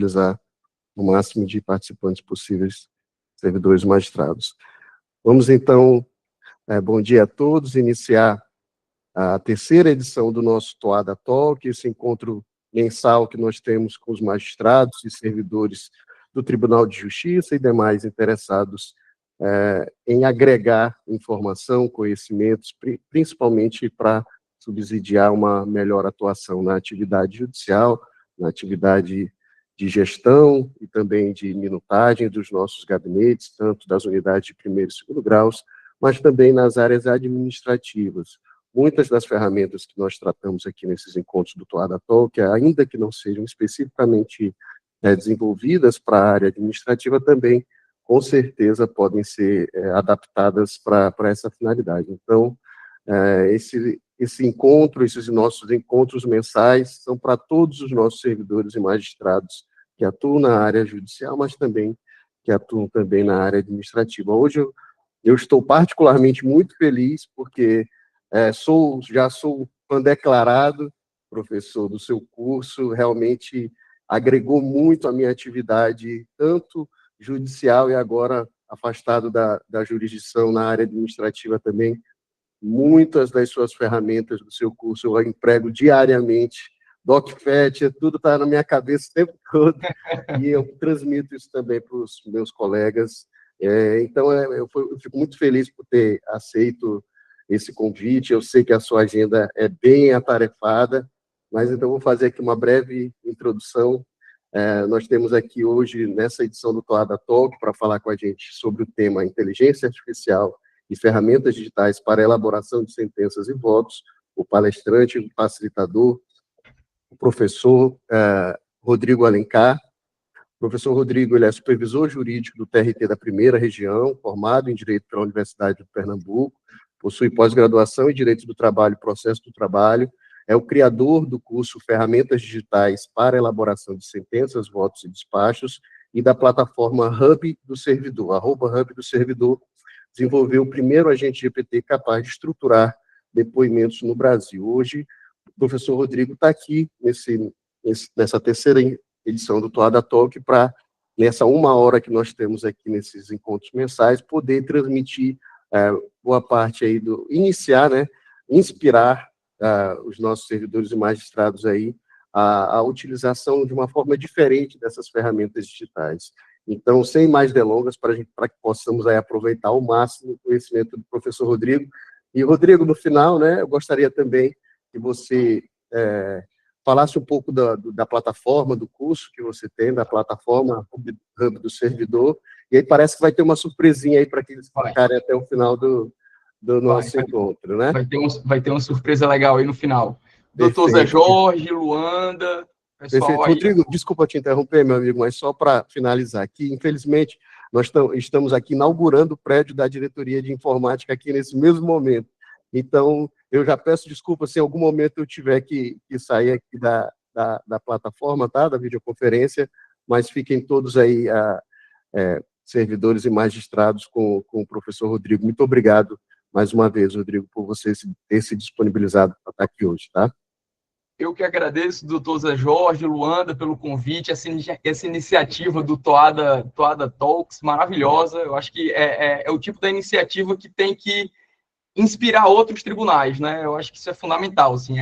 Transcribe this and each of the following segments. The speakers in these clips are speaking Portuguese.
Utilizar o máximo de participantes possíveis, servidores magistrados. Vamos, então, bom dia a todos, iniciar a terceira edição do nosso Toada Talk, esse encontro mensal que nós temos com os magistrados e servidores do Tribunal de Justiça e demais interessados em agregar informação, conhecimentos, principalmente para subsidiar uma melhor atuação na atividade judicial, na atividade de gestão e também de minutagem dos nossos gabinetes, tanto das unidades de primeiro e segundo graus, mas também nas áreas administrativas. Muitas das ferramentas que nós tratamos aqui nesses encontros do Toada Talk, ainda que não sejam especificamente desenvolvidas para a área administrativa, também, com certeza, podem ser adaptadas para essa finalidade. Então, esse encontro, esses nossos encontros mensais, são para todos os nossos servidores e magistrados que atuam na área judicial, mas também que atuam também na área administrativa. Hoje eu estou particularmente muito feliz, porque já sou fã declarado, professor do seu curso, realmente agregou muito à minha atividade, tanto judicial e agora afastado da jurisdição na área administrativa também. Muitas das suas ferramentas do seu curso eu emprego diariamente, DocFetch, tudo está na minha cabeça o tempo todo, e eu transmito isso também para os meus colegas. Então, eu fico muito feliz por ter aceito esse convite. Eu sei que a sua agenda é bem atarefada, mas então vou fazer aqui uma breve introdução. Nós temos aqui hoje, nessa edição do Toada Talk, para falar com a gente sobre o tema Inteligência Artificial e ferramentas digitais para a elaboração de sentenças e votos, o palestrante, o facilitador, o professor Rodrigo Alencar. O professor Rodrigo, ele é supervisor jurídico do TRT da Primeira Região, formado em Direito pela Universidade de Pernambuco, possui pós-graduação em Direito do Trabalho e Processo do Trabalho, é o criador do curso Ferramentas Digitais para a Elaboração de Sentenças, Votos e Despachos, e da plataforma Hub do Servidor, @Hub do Servidor, desenvolveu o primeiro agente GPT capaz de estruturar depoimentos no Brasil. Hoje, o professor Rodrigo está aqui nessa terceira edição do Toada Talk para, nessa 1 hora que nós temos aqui nesses encontros mensais, poder transmitir boa parte aí iniciar, né, inspirar os nossos servidores e magistrados aí a utilização de uma forma diferente dessas ferramentas digitais. Então, sem mais delongas, para que possamos aí aproveitar ao máximo o conhecimento do professor Rodrigo. E, Rodrigo, no final, né, eu gostaria também que você falasse um pouco da plataforma, do curso que você tem, da plataforma Hub do Servidor, e aí parece que vai ter uma surpresinha aí para que eles ficarem até o final do nosso encontro, né? Vai ter uma surpresa legal aí no final. Doutor Zé Jorge, Luanda, pessoal aí. Rodrigo, desculpa te interromper, meu amigo, mas só para finalizar aqui, infelizmente, nós estamos aqui inaugurando o prédio da Diretoria de Informática aqui nesse mesmo momento. Então, eu já peço desculpa se em algum momento eu tiver que sair aqui da plataforma, tá? Da videoconferência, mas fiquem todos aí, servidores e magistrados, com o professor Rodrigo. Muito obrigado mais uma vez, Rodrigo, por você ter se disponibilizado para estar aqui hoje, tá? Eu que agradeço, doutor Zé Jorge, Luanda, pelo convite, essa iniciativa do Toada Talks, maravilhosa. Eu acho que é o tipo da iniciativa que tem que inspirar outros tribunais, né? Eu acho que isso é fundamental, assim,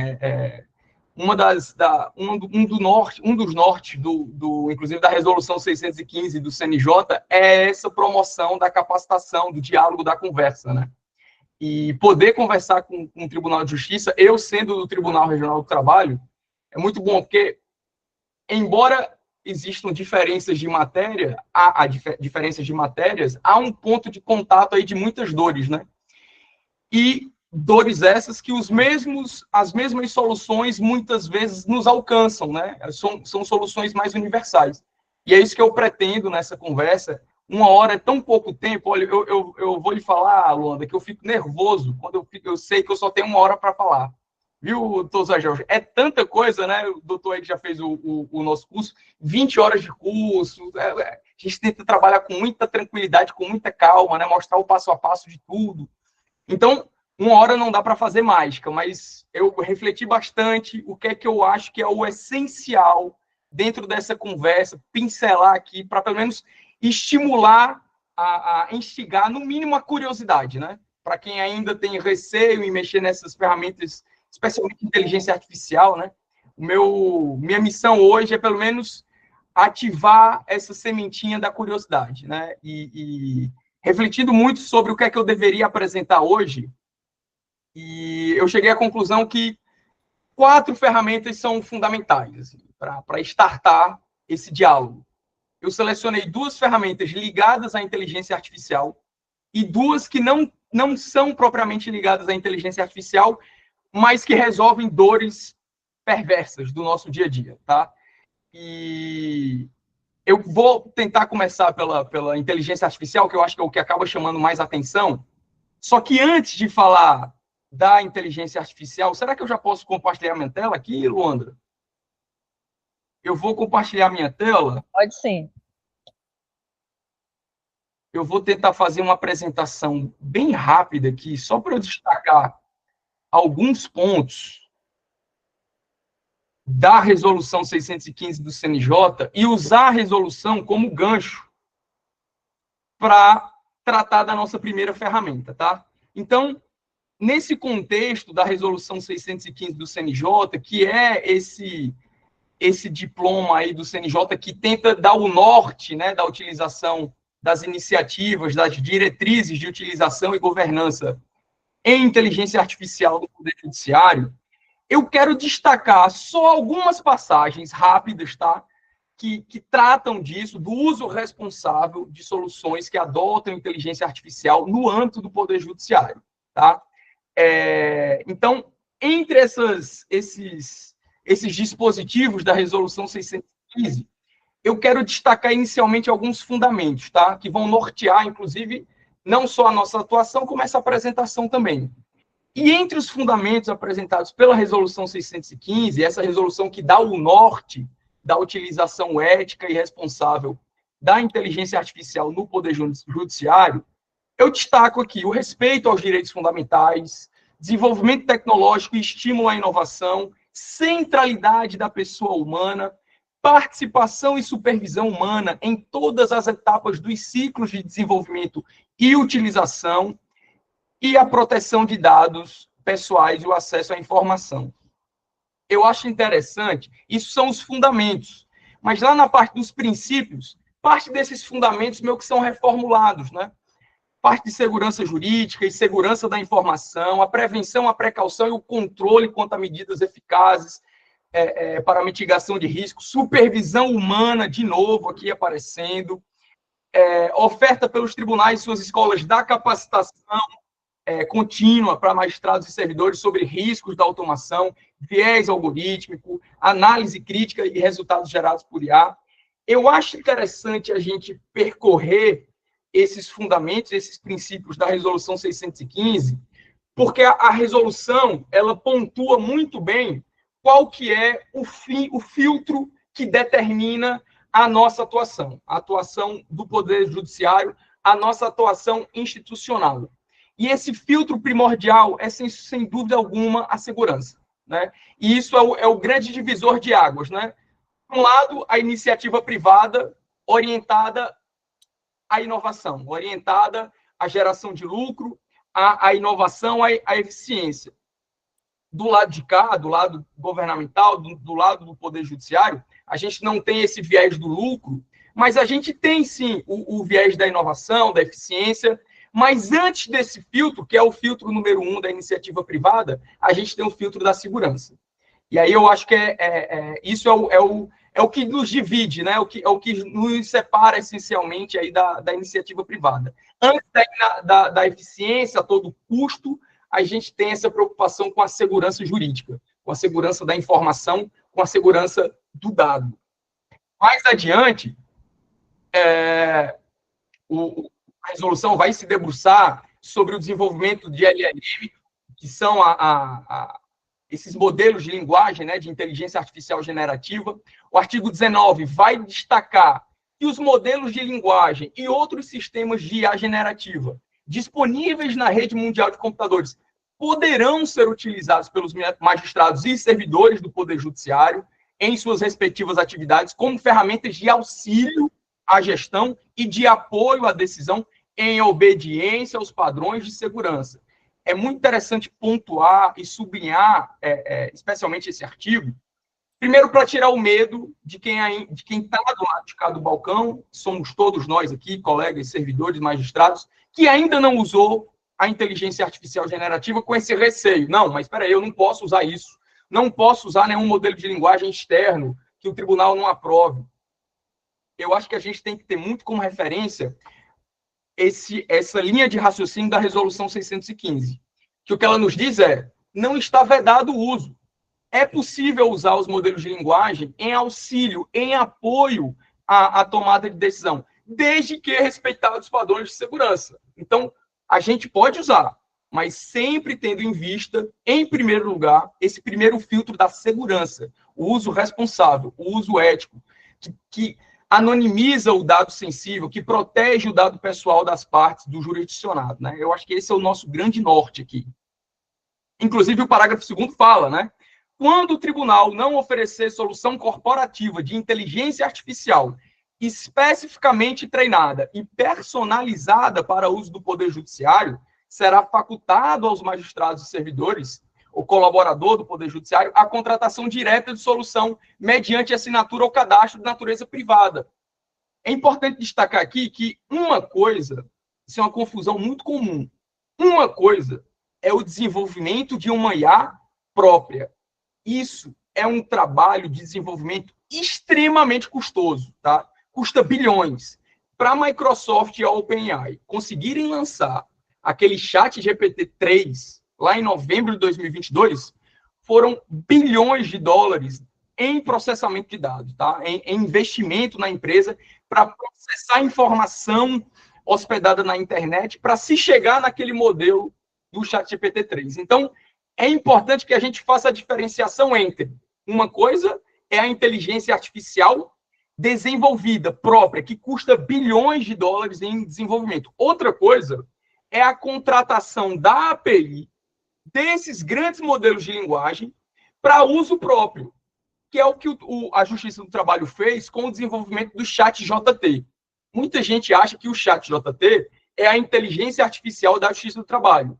um dos nortes inclusive da resolução 615 do CNJ é essa promoção da capacitação, do diálogo, da conversa, né? E poder conversar com o Tribunal de Justiça, eu sendo do Tribunal Regional do Trabalho, é muito bom, porque, embora existam diferenças de matéria, diferenças de matérias, há um ponto de contato aí de muitas dores, né? E dores essas que as mesmas soluções muitas vezes nos alcançam, né? São soluções mais universais. E é isso que eu pretendo nessa conversa. 1 hora é tão pouco tempo. Olha, eu vou lhe falar, Luanda, que eu fico nervoso quando eu sei que eu só tenho 1 hora para falar. Viu, doutor Zé Jorge? É tanta coisa, né? O doutor aí que já fez o nosso curso, 20 horas de curso. A gente tenta trabalhar com muita tranquilidade, com muita calma, né? Mostrar o passo a passo de tudo. Então, 1 hora não dá para fazer mágica, mas eu refleti bastante o que é que eu acho que é o essencial dentro dessa conversa, pincelar aqui, para pelo menos estimular, a instigar, no mínimo, a curiosidade, né? Para quem ainda tem receio em mexer nessas ferramentas, especialmente inteligência artificial, né? Minha missão hoje é, pelo menos, ativar essa sementinha da curiosidade, né? E refletindo muito sobre o que é que eu deveria apresentar hoje, e eu cheguei à conclusão que 4 ferramentas são fundamentais assim, para startar esse diálogo. Eu selecionei 2 ferramentas ligadas à inteligência artificial e 2 que não são propriamente ligadas à inteligência artificial, mas que resolvem dores perversas do nosso dia a dia, tá? E eu vou tentar começar pela inteligência artificial, que eu acho que é o que acaba chamando mais atenção. Só que antes de falar da inteligência artificial, será que eu já posso compartilhar minha tela aqui, Luandra? Eu vou compartilhar minha tela. Pode sim. Eu vou tentar fazer uma apresentação bem rápida aqui, só para eu destacar alguns pontos da resolução 615 do CNJ e usar a resolução como gancho para tratar da nossa primeira ferramenta, tá? Então, nesse contexto da resolução 615 do CNJ, que é esse diploma aí do CNJ que tenta dar o norte, né, da utilização das iniciativas, das diretrizes de utilização e governança em inteligência artificial do Poder Judiciário, eu quero destacar só algumas passagens rápidas, tá? Que tratam disso, do uso responsável de soluções que adotam inteligência artificial no âmbito do Poder Judiciário, tá? Então, entre esses dispositivos da Resolução 615, eu quero destacar inicialmente alguns fundamentos, tá? Que vão nortear, inclusive, não só a nossa atuação, como essa apresentação também. E entre os fundamentos apresentados pela Resolução 615, essa resolução que dá o norte da utilização ética e responsável da inteligência artificial no Poder Judiciário, eu destaco aqui o respeito aos direitos fundamentais, desenvolvimento tecnológico e estímulo à inovação, centralidade da pessoa humana, participação e supervisão humana em todas as etapas dos ciclos de desenvolvimento e utilização, e a proteção de dados pessoais e o acesso à informação. Eu acho interessante, isso são os fundamentos, mas lá na parte dos princípios, parte desses fundamentos meio que são reformulados, né? Parte de segurança jurídica e segurança da informação, a prevenção, a precaução e o controle quanto a medidas eficazes para mitigação de risco, supervisão humana, de novo, aqui aparecendo, oferta pelos tribunais e suas escolas da capacitação contínua para magistrados e servidores sobre riscos da automação, viés algorítmico, análise crítica e resultados gerados por IA. Eu acho interessante a gente percorrer esses fundamentos, esses princípios da Resolução 615, porque a resolução, ela pontua muito bem qual que é o filtro que determina a nossa atuação, a atuação do Poder Judiciário, a nossa atuação institucional. E esse filtro primordial é, sem dúvida alguma, a segurança, né? E isso é o grande divisor de águas, né? Por um lado, a iniciativa privada orientada à inovação, orientada à geração de lucro, à inovação, à eficiência. Do lado de cá, do lado governamental, do lado do Poder Judiciário, a gente não tem esse viés do lucro, mas a gente tem, sim, o viés da inovação, da eficiência. Mas antes desse filtro, que é o filtro número 1 da iniciativa privada, a gente tem o filtro da segurança. E aí eu acho que isso é o que nos divide, né? É o que nos separa essencialmente aí da iniciativa privada. Antes da eficiência a todo custo, a gente tem essa preocupação com a segurança jurídica, com a segurança da informação, com a segurança do dado. Mais adiante, a resolução vai se debruçar sobre o desenvolvimento de LLM, que são esses modelos de linguagem, né, de inteligência artificial generativa. O artigo 19 vai destacar que os modelos de linguagem e outros sistemas de IA generativa disponíveis na rede mundial de computadores poderão ser utilizados pelos magistrados e servidores do Poder Judiciário. em suas respectivas atividades como ferramentas de auxílio à gestão e de apoio à decisão em obediência aos padrões de segurança. É muito interessante pontuar e sublinhar, especialmente esse artigo, primeiro para tirar o medo de quem está do lado de cá do balcão, somos todos nós aqui, colegas, servidores, magistrados, que ainda não usou a inteligência artificial generativa com esse receio. Não, mas espera aí, eu não posso usar isso. Não posso usar nenhum modelo de linguagem externo que o tribunal não aprove. Eu acho que a gente tem que ter muito como referência essa linha de raciocínio da Resolução 615, que o que ela nos diz é, não está vedado o uso. É possível usar os modelos de linguagem em auxílio, em apoio à tomada de decisão, desde que respeitados os padrões de segurança. Então, a gente pode usar, mas sempre tendo em vista, em primeiro lugar, esse primeiro filtro da segurança, o uso responsável, o uso ético, que anonimiza o dado sensível, que protege o dado pessoal das partes do jurisdicionado, né? Eu acho que esse é o nosso grande norte aqui. Inclusive, o parágrafo 2º fala, né? Quando o tribunal não oferecer solução corporativa de inteligência artificial especificamente treinada e personalizada para uso do Poder Judiciário, será facultado aos magistrados e servidores, o colaborador do Poder Judiciário, a contratação direta de solução mediante assinatura ou cadastro de natureza privada. É importante destacar aqui que uma coisa, isso é uma confusão muito comum, uma coisa é o desenvolvimento de uma IA própria. Isso é um trabalho de desenvolvimento extremamente custoso, tá? Custa bilhões. Para a Microsoft e a OpenAI conseguirem lançar aquele chat GPT-3 lá em novembro de 2022, foram bilhões de dólares em processamento de dados, tá? Em investimento na empresa para processar informação hospedada na internet para se chegar naquele modelo do chat GPT-3. Então, é importante que a gente faça a diferenciação entre uma coisa é a inteligência artificial desenvolvida, própria, que custa bilhões de dólares em desenvolvimento. Outra coisa é a contratação da API desses grandes modelos de linguagem para uso próprio, que é o que a Justiça do Trabalho fez com o desenvolvimento do chat JT. Muita gente acha que o chat JT é a inteligência artificial da Justiça do Trabalho.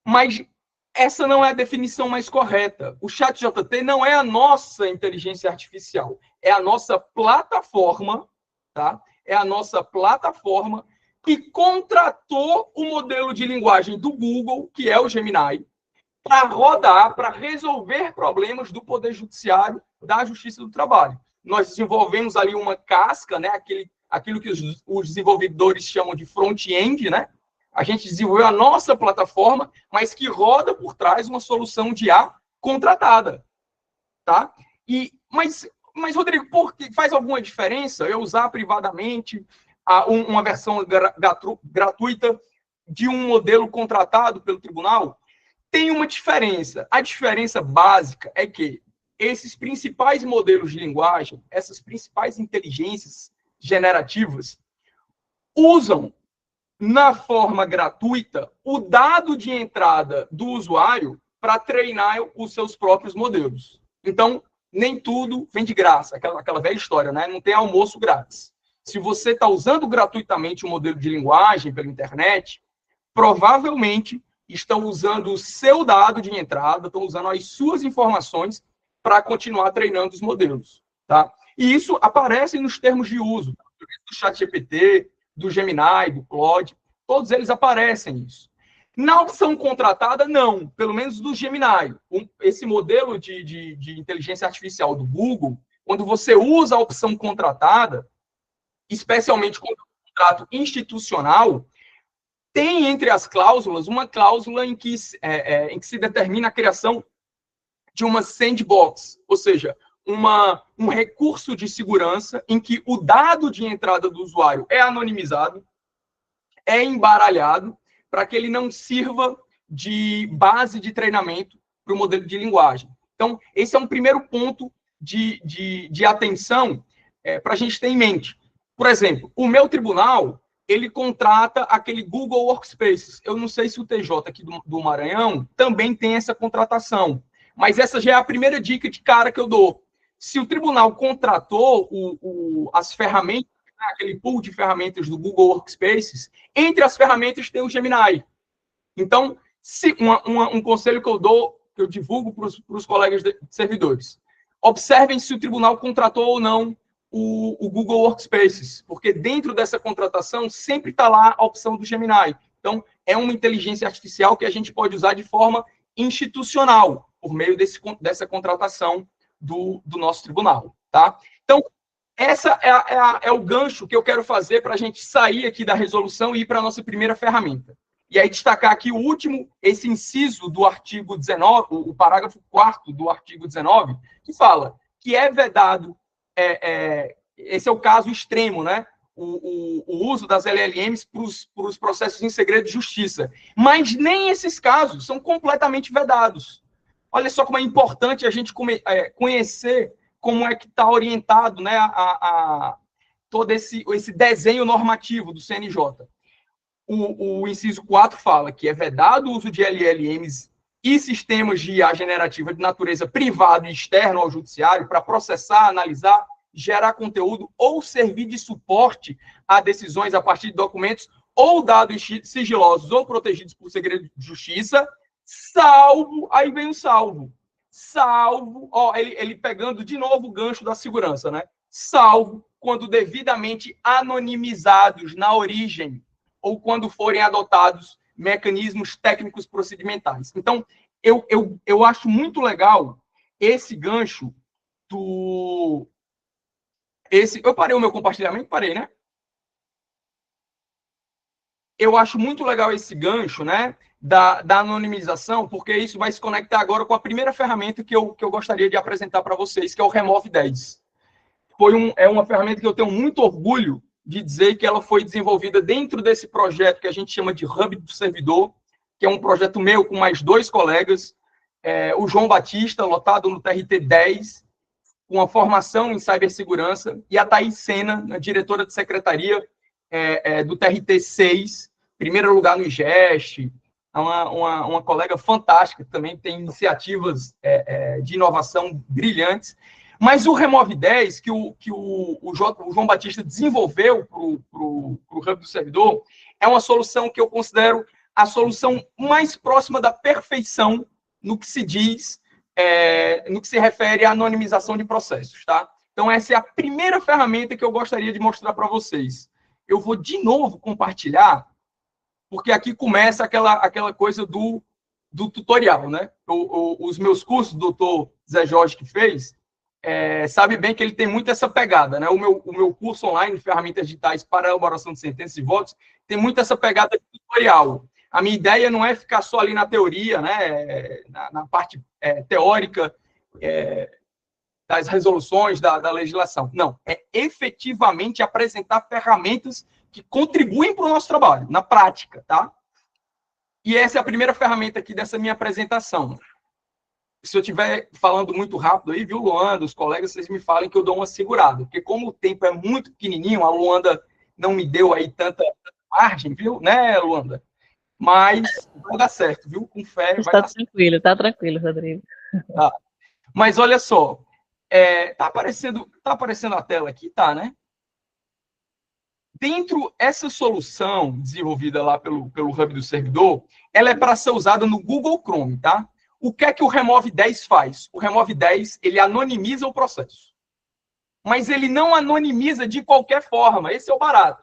Mas essa não é a definição mais correta. O chat JT não é a nossa inteligência artificial, é a nossa plataforma, tá? É a nossa plataforma que contratou o modelo de linguagem do Google, que é o Gemini, para rodar, para resolver problemas do Poder Judiciário, da Justiça do Trabalho. Nós desenvolvemos ali uma casca, né? Aquilo que os desenvolvedores chamam de front-end, né? A gente desenvolveu a nossa plataforma, mas que roda por trás uma solução de IA contratada, tá? Mas Rodrigo, faz alguma diferença eu usar privadamente uma versão gratuita de um modelo contratado pelo tribunal? Tem uma diferença. A diferença básica é que esses principais modelos de linguagem, essas principais inteligências generativas, usam na forma gratuita o dado de entrada do usuário para treinar os seus próprios modelos. Então, nem tudo vem de graça, aquela velha história, né? Não tem almoço grátis. Se você está usando gratuitamente um modelo de linguagem pela internet, provavelmente estão usando o seu dado de entrada, estão usando as suas informações para continuar treinando os modelos, tá? E isso aparece nos termos de uso do ChatGPT, do Gemini, do Claude, todos eles aparecem isso. Na opção contratada, não, pelo menos do Gemini. Esse modelo de inteligência artificial do Google, quando você usa a opção contratada, especialmente quando é um contrato institucional, tem entre as cláusulas uma cláusula em que se determina a criação de uma sandbox, ou seja, um recurso de segurança em que o dado de entrada do usuário é anonimizado, é embaralhado, para que ele não sirva de base de treinamento para o modelo de linguagem. Então, esse é um primeiro ponto de atenção para a gente ter em mente. Por exemplo, o meu tribunal, ele contrata aquele Google Workspaces. Eu não sei se o TJ aqui do Maranhão também tem essa contratação, mas essa já é a primeira dica de cara que eu dou. se o tribunal contratou as ferramentas, aquele pool de ferramentas do Google Workspaces, entre as ferramentas tem o Gemini. Então, um conselho que eu dou, que eu divulgo para os colegas servidores, observem se o tribunal contratou ou não o Google Workspaces, porque dentro dessa contratação sempre está lá a opção do Gemini. Então, é uma inteligência artificial que a gente pode usar de forma institucional, por meio dessa contratação do nosso tribunal. Tá? Então, essa é o gancho que eu quero fazer para a gente sair aqui da resolução e ir para a nossa primeira ferramenta. E aí destacar aqui o último, esse inciso do artigo 19, o parágrafo 4º do artigo 19, que fala que é vedado, esse é o caso extremo, né? O uso das LLMs para os processos em segredo de justiça. Mas nem esses casos são completamente vedados. Olha só como é importante a gente conhecer como é que está orientado, né, todo esse desenho normativo do CNJ. O inciso 4 fala que é vedado o uso de LLMs e sistemas de IA generativa de natureza privada e externa ao judiciário para processar, analisar, gerar conteúdo ou servir de suporte a decisões a partir de documentos ou dados sigilosos ou protegidos por segredo de justiça, salvo, aí vem o salvo, ele pegando de novo o gancho da segurança, né? Salvo quando devidamente anonimizados na origem ou quando forem adotados mecanismos técnicos procedimentais. Então, eu acho muito legal esse gancho do... Eu parei o meu compartilhamento? Parei, né? Eu acho muito legal esse gancho, né, da anonimização, porque isso vai se conectar agora com a primeira ferramenta que eu gostaria de apresentar para vocês, que é o Remove 10. É uma ferramenta que eu tenho muito orgulho de dizer que ela foi desenvolvida dentro desse projeto que a gente chama de Hub do Servidor, que é um projeto meu com mais 2 colegas, o João Batista, lotado no TRT 10, com a formação em cibersegurança, e a Thaís Sena, a diretora de secretaria do TRT 6, primeiro lugar no IGEST, uma colega fantástica, também tem iniciativas de inovação brilhantes. Mas o Remove 10, que o João Batista desenvolveu para o Hub do Servidor, é uma solução que eu considero a solução mais próxima da perfeição no que se diz, no que se refere à anonimização de processos. Tá? Então, essa é a primeira ferramenta que eu gostaria de mostrar para vocês. Eu vou, de novo, compartilhar, porque aqui começa aquela coisa do tutorial. Né? Os meus cursos, o doutor Zé Jorge que fez, sabe bem que ele tem muito essa pegada, né? O meu curso online, Ferramentas Digitais para a Elaboração de Sentenças e Votos, tem muito essa pegada de tutorial. A minha ideia não é ficar só ali na teoria, né? Na parte teórica das resoluções, da legislação. Não, é efetivamente apresentar ferramentas que contribuem para o nosso trabalho, na prática, tá? E essa é a primeira ferramenta aqui dessa minha apresentação. Se eu estiver falando muito rápido aí, viu, Luanda, os colegas, vocês me falem que eu dou uma segurada, porque como o tempo é muito pequenininho, a Luanda não me deu aí tanta margem, viu, né, Luanda? Mas vai dar certo, viu? Com fé vai dar certo. Tá tranquilo, Rodrigo. Tá. Mas olha só, tá aparecendo a tela aqui, tá, né? Dentro essa solução desenvolvida lá pelo Hub do Servidor, ela é para ser usada no Google Chrome, tá? O que é que o Remove 10 faz? O Remove 10, ele anonimiza o processo. Mas ele não anonimiza de qualquer forma. Esse é o barato.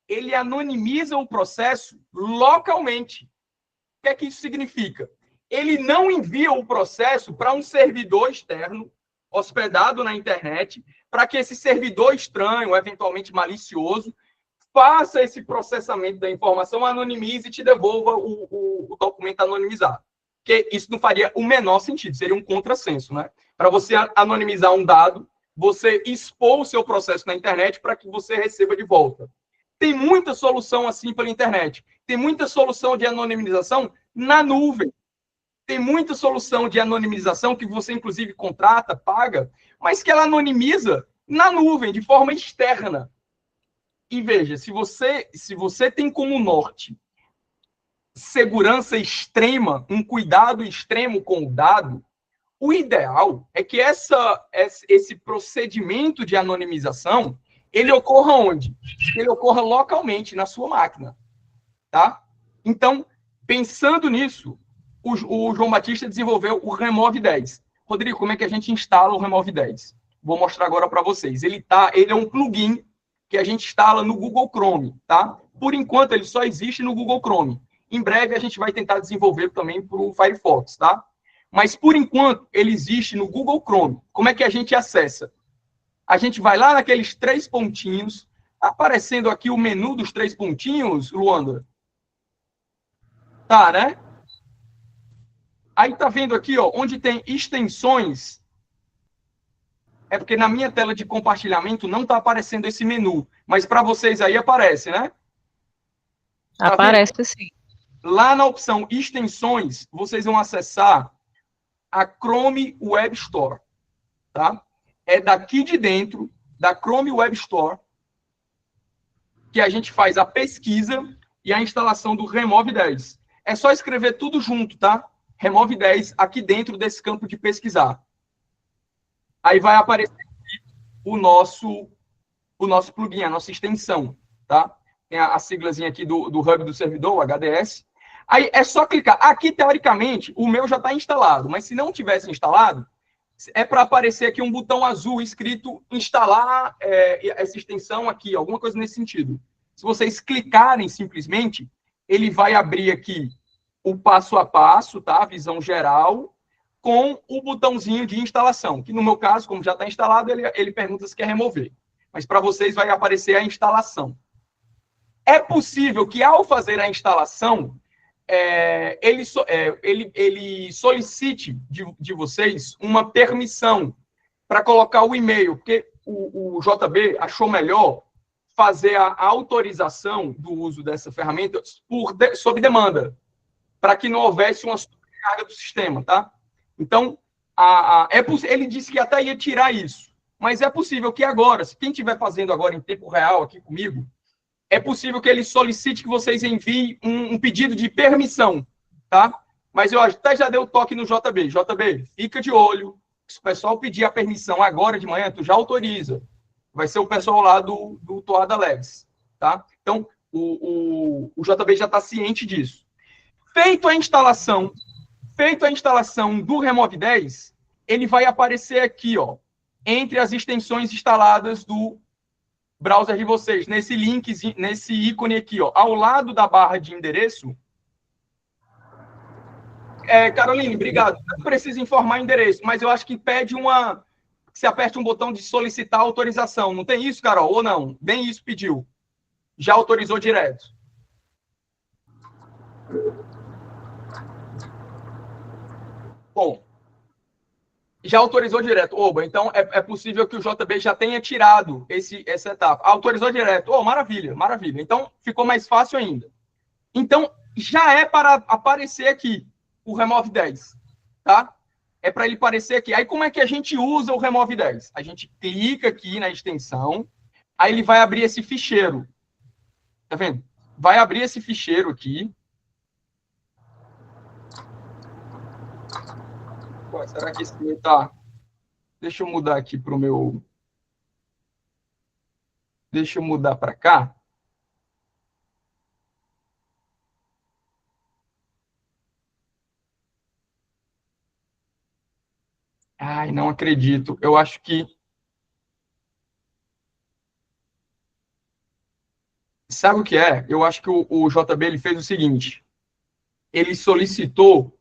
Ele anonimiza o processo localmente. O que é que isso significa? Ele não envia o processo para um servidor externo, hospedado na internet, para que esse servidor estranho, eventualmente malicioso, faça esse processamento da informação, anonimize e te devolva o documento anonimizado. Porque isso não faria o menor sentido, seria um contrassenso, né? Para você anonimizar um dado, você expor o seu processo na internet para que você receba de volta. Tem muita solução assim pela internet. Tem muita solução de anonimização na nuvem. Tem muita solução de anonimização que você, inclusive, contrata, paga, mas que ela anonimiza na nuvem, de forma externa. E veja, se você tem como norte segurança extrema, um cuidado extremo com o dado, O ideal é que esse procedimento de anonimização, ele ocorra onde? Ele ocorra localmente na sua máquina, tá? Então, pensando nisso, o João Batista desenvolveu o Remove 10. Rodrigo, como é que a gente instala o Remove 10? Vou mostrar agora para vocês. Ele é um plugin que a gente instala no Google Chrome, tá? Por enquanto, ele só existe no Google Chrome. Em breve, a gente vai tentar desenvolver também para o Firefox, tá? Mas, por enquanto, ele existe no Google Chrome. Como é que a gente acessa? A gente vai lá naqueles 3 pontinhos, aparecendo aqui o menu dos 3 pontinhos, Luanda. Tá, né? Aí tá vendo aqui, ó, onde tem extensões. É porque na minha tela de compartilhamento não tá aparecendo esse menu, mas para vocês aí aparece, né? Tá Aparece vendo? sim. Lá na opção extensões, vocês vão acessar a Chrome Web Store, tá? É daqui de dentro da Chrome Web Store que a gente faz a pesquisa e a instalação do Remove 10. É só escrever tudo junto, tá? Remove 10 aqui dentro desse campo de pesquisar. Aí vai aparecer o nosso plugin, a nossa extensão, tá? Tem a siglazinha aqui do hub do servidor, o HDS. Aí é só clicar. Aqui, teoricamente, o meu já está instalado, mas se não tivesse instalado, é para aparecer aqui um botão azul escrito instalar essa extensão aqui, alguma coisa nesse sentido. Se vocês clicarem simplesmente, ele vai abrir aqui o passo a passo, tá? A visão geral, com o botãozinho de instalação, que no meu caso, como já está instalado, ele pergunta se quer remover. Mas para vocês vai aparecer a instalação. É possível que, ao fazer a instalação, ele solicite de vocês uma permissão para colocar o e-mail, porque o JB achou melhor fazer a autorização do uso dessa ferramenta sob demanda, para que não houvesse uma sobrecarga do sistema, tá? Então, ele disse que até ia tirar isso, mas é possível que agora, se quem estiver fazendo agora em tempo real aqui comigo, é possível que ele solicite que vocês enviem um pedido de permissão, tá? Mas eu até já dei o toque no JB. JB, fica de olho. Se o pessoal pedir a permissão agora de manhã, tu já autoriza. Vai ser o pessoal lá do Toada Labs, tá? Então, o JB já está ciente disso. Feito a instalação do Remove 10, ele vai aparecer aqui, ó, entre as extensões instaladas do browser de vocês, nesse link, nesse ícone aqui, ó, ao lado da barra de endereço. Caroline, obrigado. Não precisa informar endereço, mas eu acho que pede que você aperte um botão de solicitar autorização. Não tem isso, Carol? Ou não? Bem isso pediu. Já autorizou direto. Bom, já autorizou direto. Oba, então é possível que o JB já tenha tirado essa etapa. Autorizou direto. Maravilha, maravilha. Então, ficou mais fácil ainda. Então, já é para aparecer aqui o Remove 10, tá? É para ele aparecer aqui. Aí, como é que a gente usa o Remove 10? A gente clica aqui na extensão, aí ele vai abrir esse ficheiro. Tá vendo? Vai abrir esse ficheiro aqui. Pô, será que esse meu tá... Deixa eu mudar aqui para o meu... Deixa eu mudar para cá. Ai, não acredito. Eu acho que... Sabe o que é? Eu acho que o JB ele fez o seguinte. Ele solicitou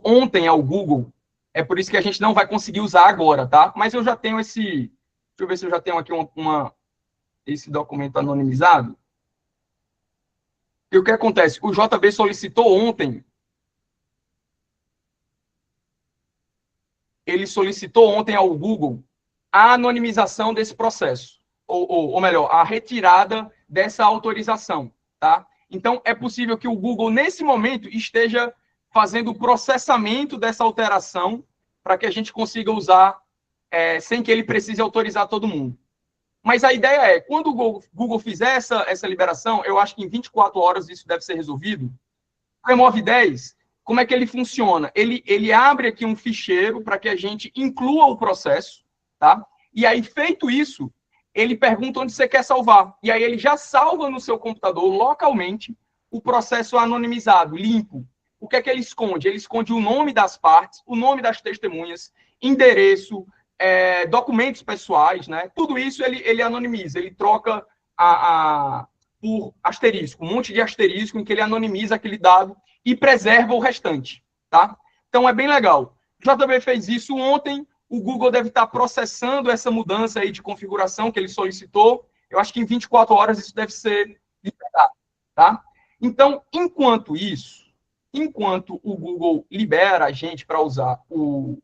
ontem ao Google. É por isso que a gente não vai conseguir usar agora, tá? Mas eu já tenho esse... Deixa eu ver se eu já tenho aqui esse documento anonimizado. E o que acontece? O JB solicitou ontem. Ele solicitou ontem ao Google a anonimização desse processo. Ou melhor, a retirada dessa autorização, tá? Então, é possível que o Google, nesse momento, esteja fazendo o processamento dessa alteração para que a gente consiga usar sem que ele precise autorizar todo mundo. Mas a ideia é, quando o Google fizer essa liberação, eu acho que em 24 horas isso deve ser resolvido. O Remove 10, como é que ele funciona? Ele abre aqui um ficheiro para que a gente inclua o processo, tá? E aí, feito isso, ele pergunta onde você quer salvar. E aí ele já salva no seu computador, localmente, o processo anonimizado, limpo. O que é que ele esconde? Ele esconde o nome das partes, o nome das testemunhas, endereço, documentos pessoais, né? Tudo isso ele anonimiza, ele troca por asterisco, um monte de asterisco em que ele anonimiza aquele dado e preserva o restante, tá? Então é bem legal. O JB fez isso ontem, o Google deve estar processando essa mudança aí de configuração que ele solicitou. Eu acho que em 24 horas isso deve ser liberado, tá? Então, enquanto o Google libera a gente para usar o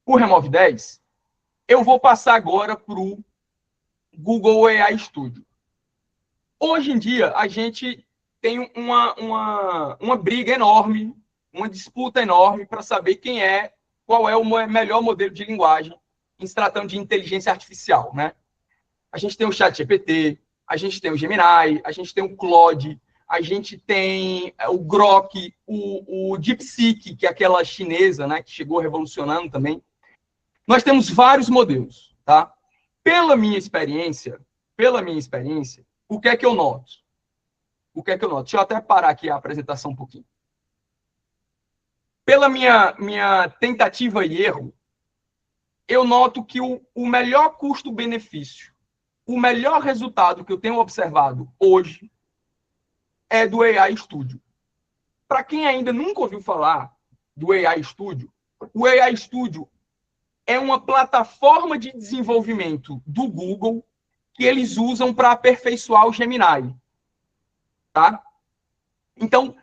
Remove 10, eu vou passar agora para o Google AI Studio. Hoje em dia, a gente tem uma briga enorme, uma disputa enorme para saber qual é o melhor modelo de linguagem em se tratando de inteligência artificial, né? A gente tem o ChatGPT, a gente tem o Gemini, a gente tem o Claude, a gente tem o Grok, o DeepSeek, que é aquela chinesa, né, que chegou revolucionando também. Nós temos vários modelos, tá? Pela minha experiência, o que é que eu noto? Deixa eu até parar aqui a apresentação um pouquinho. Pela minha tentativa e erro, eu noto que o melhor custo-benefício, o melhor resultado que eu tenho observado hoje é do AI Studio. Para quem ainda nunca ouviu falar do AI Studio, o AI Studio é uma plataforma de desenvolvimento do Google que eles usam para aperfeiçoar o Gemini. Tá? Então,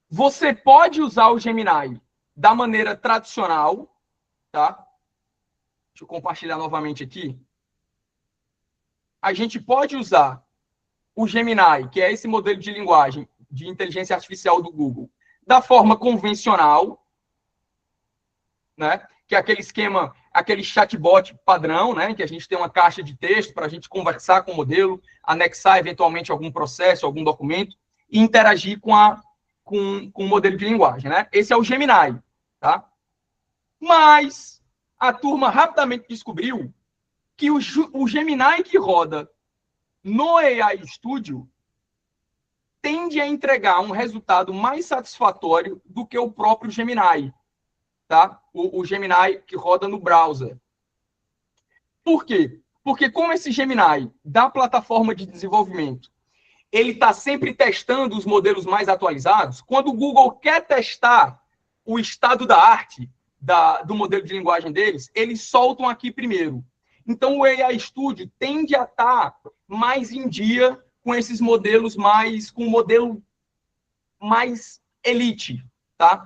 você pode usar o Gemini da maneira tradicional, tá? Deixa eu compartilhar novamente aqui. A gente pode usar o Gemini, que é esse modelo de linguagem de inteligência artificial do Google, da forma convencional, né? Que é aquele esquema, aquele chatbot padrão, né? Que a gente tem uma caixa de texto para a gente conversar com o modelo, anexar eventualmente algum processo, algum documento e interagir com o modelo de linguagem, né? Esse é o Gemini, tá? Mas a turma rapidamente descobriu que o Gemini que roda no AI Studio tende a entregar um resultado mais satisfatório do que o próprio Gemini, tá? O Gemini que roda no browser. Por quê? Porque como esse Gemini da plataforma de desenvolvimento, ele está sempre testando os modelos mais atualizados, quando o Google quer testar o estado da arte do modelo de linguagem deles, eles soltam aqui primeiro. Então, o AI Studio tende a estar mais em dia com esses modelos com o modelo mais elite, tá?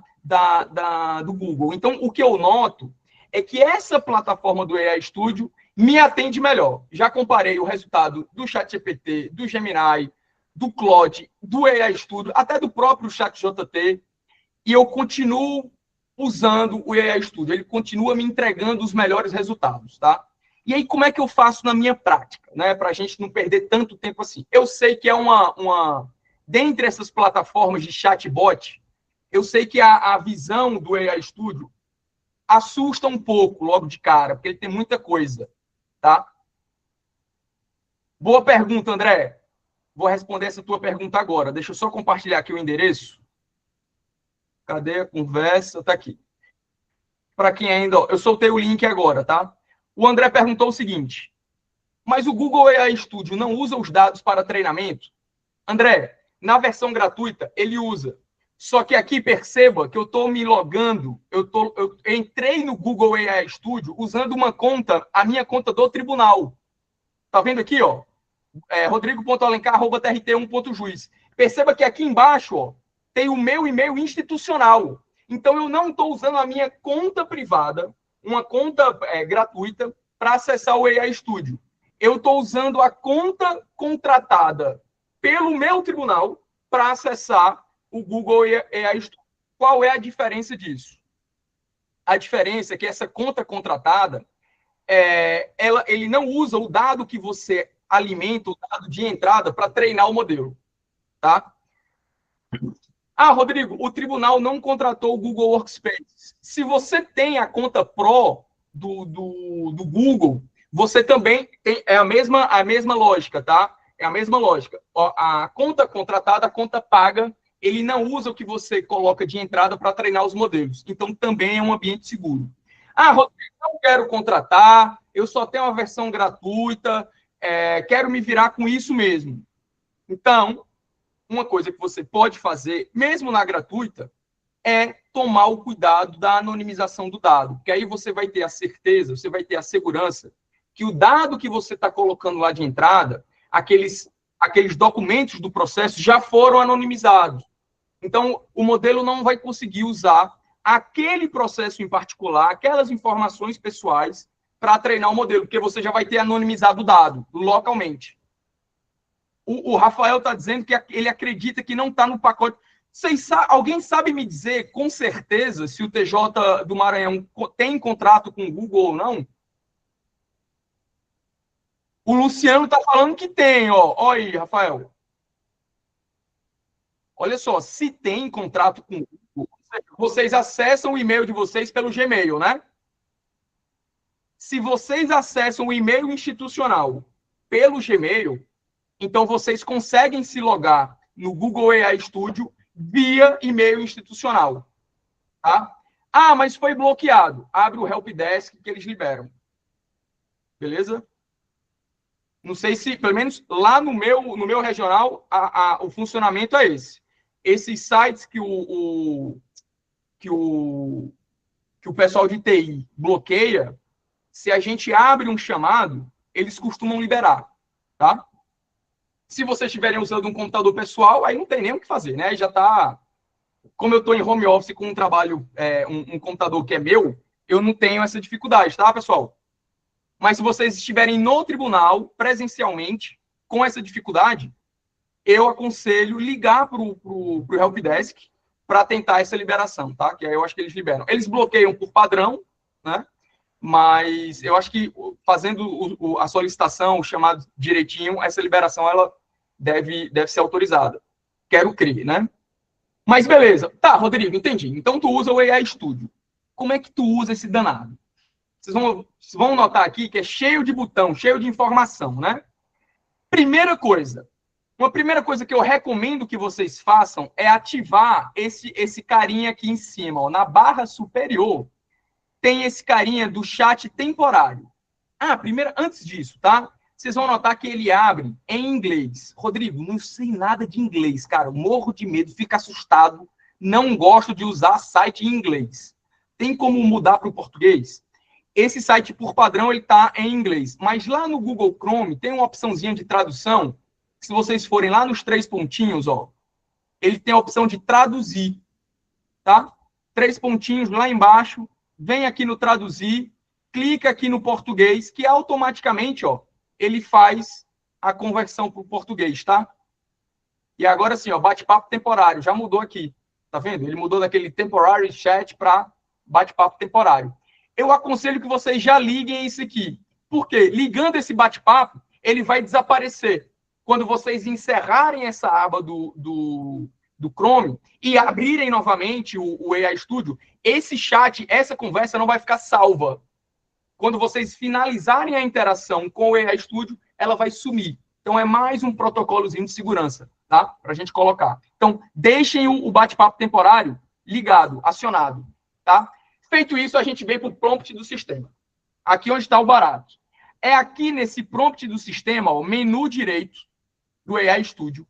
Do Google. Então, o que eu noto é que essa plataforma do AI Studio me atende melhor. Já comparei o resultado do ChatGPT, do Gemini, do Claude, do AI Studio, até do próprio ChatJT, e eu continuo usando o AI Studio. Ele continua me entregando os melhores resultados, tá? E aí, como é que eu faço na minha prática, né? Para a gente não perder tanto tempo assim. Eu sei que é dentre essas plataformas de chatbot, eu sei que a visão do AI Studio assusta um pouco logo de cara, porque ele tem muita coisa, tá? Boa pergunta, André. Vou responder essa tua pergunta agora. Deixa eu só compartilhar aqui o endereço. Cadê a conversa? Tá aqui. Para quem ainda... Eu soltei o link agora, tá? O André perguntou o seguinte: mas o Google AI Studio não usa os dados para treinamento? André, na versão gratuita, ele usa. Só que aqui, perceba que eu estou me logando, eu entrei no Google AI Studio usando a minha conta do tribunal. Tá vendo aqui, ó? rodrigo.alencar@trt1.juiz. Perceba que aqui embaixo, ó, tem o meu e-mail institucional. Então, eu não estou usando a minha conta privada, uma conta gratuita, para acessar o AI Studio. Eu estou usando a conta contratada pelo meu tribunal para acessar o Google AI Studio. Qual é a diferença disso? A diferença é que essa conta contratada, ele não usa o dado que você alimenta, o dado de entrada, para treinar o modelo. Tá? Ah, Rodrigo, o tribunal não contratou o Google Workspace. Se você tem a conta Pro do Google, você também tem a mesma lógica, tá? É a mesma lógica. A conta contratada, a conta paga, ele não usa o que você coloca de entrada para treinar os modelos. Então, também é um ambiente seguro. Ah, Rodrigo, não quero contratar, eu só tenho uma versão gratuita, quero me virar com isso mesmo. Então, uma coisa que você pode fazer, mesmo na gratuita, é tomar o cuidado da anonimização do dado. Porque aí você vai ter a certeza, você vai ter a segurança que o dado que você está colocando lá de entrada, aqueles documentos do processo já foram anonimizados. Então, o modelo não vai conseguir usar aquele processo em particular, aquelas informações pessoais, para treinar o modelo, porque você já vai ter anonimizado o dado localmente. O Rafael está dizendo que ele acredita que não está no pacote. Alguém sabe me dizer com certeza se o TJ do Maranhão tem contrato com o Google ou não? O Luciano está falando que tem, ó. Olha aí, Rafael. Olha só, se tem contrato com o Google, vocês acessam o e-mail de vocês pelo Gmail, né? Se vocês acessam o e-mail institucional pelo Gmail, então vocês conseguem se logar no Google AI Studio via e-mail institucional. Tá? Ah, mas foi bloqueado. Abre o helpdesk que eles liberam. Beleza? Não sei se, pelo menos lá no meu regional, o funcionamento é esse. Esses sites que o pessoal de TI bloqueia, se a gente abre um chamado, eles costumam liberar. Tá? Se vocês estiverem usando um computador pessoal, aí não tem nem o que fazer, né? Já está. Como eu estou em home office com um trabalho, um computador que é meu, eu não tenho essa dificuldade, tá, pessoal? Mas se vocês estiverem no tribunal, presencialmente, com essa dificuldade, eu aconselho ligar para o helpdesk para tentar essa liberação, tá? Que aí eu acho que eles liberam. Eles bloqueiam por padrão, né? Mas eu acho que fazendo a solicitação, o chamado direitinho, essa liberação ela deve ser autorizada. Quero crer, né? Mas beleza. Tá, Rodrigo, entendi. Então tu usa o AI Studio. Como é que tu usa esse danado? Vocês vão notar aqui que é cheio de botão, cheio de informação, né? Uma primeira coisa que eu recomendo que vocês façam é ativar esse carinha aqui em cima, ó, na barra superior. Tem esse carinha do chat temporário. Antes disso, tá? Vocês vão notar que ele abre em inglês. Rodrigo, não sei nada de inglês, cara. Morro de medo, fico assustado. Não gosto de usar site em inglês. Tem como mudar para o português? Esse site, por padrão, ele está em inglês. Mas lá no Google Chrome tem uma opçãozinha de tradução. Se vocês forem lá nos 3 pontinhos, ó, ele tem a opção de traduzir. Tá? 3 pontinhos lá embaixo. Vem aqui no traduzir. Clica aqui no português, que automaticamente, ó, ele faz a conversão para o português, tá? E agora sim, ó, bate-papo temporário, já mudou aqui, tá vendo? Ele mudou daquele temporary chat para bate-papo temporário. Eu aconselho que vocês já liguem isso aqui. Por quê? Ligando esse bate-papo, ele vai desaparecer. Quando vocês encerrarem essa aba do Chrome e abrirem novamente o AI Studio, esse chat, essa conversa não vai ficar salva. Quando vocês finalizarem a interação com o AI Studio, ela vai sumir. Então, é mais um protocolozinho de segurança, tá? Para a gente colocar. Então, deixem o bate-papo temporário ligado, acionado, tá? Feito isso, a gente vem para o prompt do sistema. Aqui onde está o barato. É aqui nesse prompt do sistema, o menu direito do AI Studio,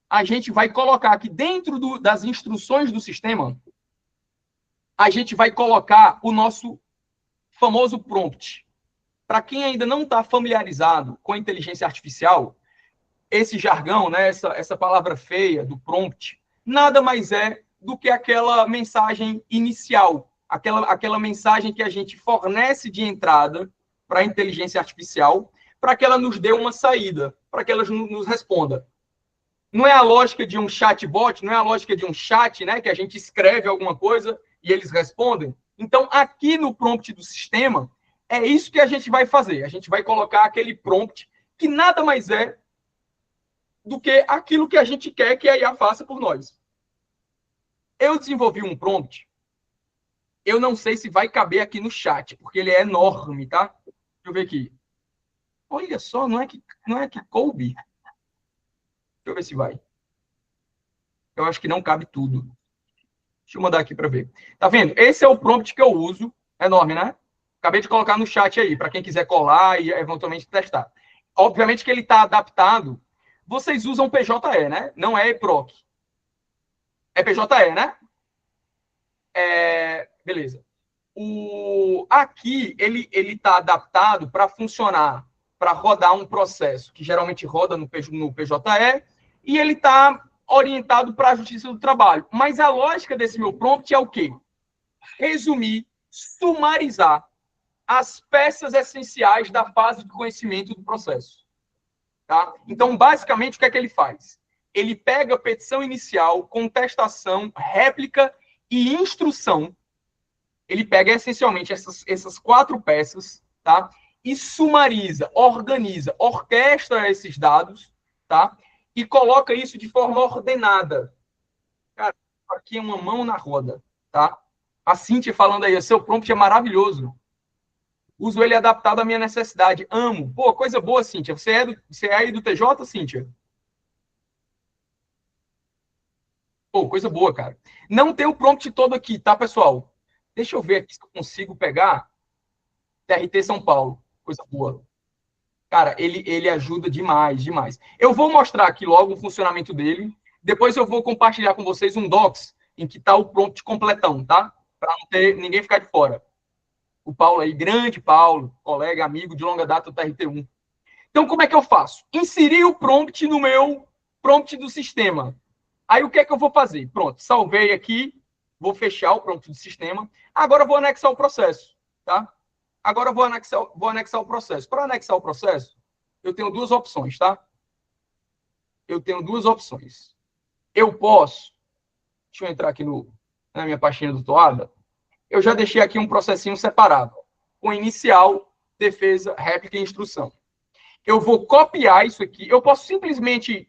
a gente vai colocar aqui dentro das instruções do sistema, a gente vai colocar o nosso famoso prompt. Para quem ainda não está familiarizado com a inteligência artificial, esse jargão, né, essa palavra feia do prompt, nada mais é do que aquela mensagem inicial, aquela mensagem que a gente fornece de entrada para a inteligência artificial, para que ela nos dê uma saída, para que ela nos responda. Não é a lógica de um chatbot, não é a lógica de um chat, né, que a gente escreve alguma coisa e eles respondem. Então, aqui no prompt do sistema, é isso que a gente vai fazer. A gente vai colocar aquele prompt que nada mais é do que aquilo que a gente quer que a IA faça por nós. Eu desenvolvi um prompt, eu não sei se vai caber aqui no chat, porque ele é enorme, tá? Deixa eu ver aqui. Olha só, não é que coube? Deixa eu ver se vai. Eu acho que não cabe tudo. Deixa eu mandar aqui para ver. Tá vendo? Esse é o prompt que eu uso. Enorme, né? Acabei de colocar no chat aí, para quem quiser colar e eventualmente testar. Obviamente que ele está adaptado. Vocês usam PJE, né? Não é EPROC. É PJE, né? Beleza. Aqui, ele está adaptado para funcionar, para rodar um processo que geralmente roda no PJE, e ele está orientado para a Justiça do Trabalho. Mas a lógica desse meu prompt é o quê? Resumir, sumarizar as peças essenciais da fase de conhecimento do processo. Tá? Então, basicamente, o que é que ele faz? Ele pega a petição inicial, contestação, réplica e instrução. Ele pega essencialmente essas 4 peças, tá? E sumariza, organiza, orquestra esses dados, tá? E coloca isso de forma ordenada. Cara, aqui é uma mão na roda, tá? A Cíntia falando aí, o seu prompt é maravilhoso. Uso ele adaptado à minha necessidade. Amo. Pô, coisa boa, Cíntia. Você é aí do TJ, Cíntia? Pô, coisa boa, cara. Não tem o prompt todo aqui, tá, pessoal? Deixa eu ver aqui se eu consigo pegar TRT São Paulo. Coisa boa. Cara, ele ajuda demais, demais. Eu vou mostrar aqui logo o funcionamento dele. Depois eu vou compartilhar com vocês um docs em que tá o prompt completão, tá? Para não ter ninguém ficar de fora. O Paulo aí, grande Paulo, colega, amigo de longa data do TRT1. Então, como é que eu faço? Inserir o prompt no meu prompt do sistema. Aí, o que é que eu vou fazer? Pronto, salvei aqui, vou fechar o prompt do sistema. Agora, eu vou anexar o processo, tá? Agora, eu vou anexar o processo. Para anexar o processo, eu tenho 2 opções, tá? Eu tenho 2 opções. Eu posso... Deixa eu entrar aqui na minha pastinha do Toada. Eu já deixei aqui um processinho separado, com inicial, defesa, réplica e instrução. Eu vou copiar isso aqui. Eu posso simplesmente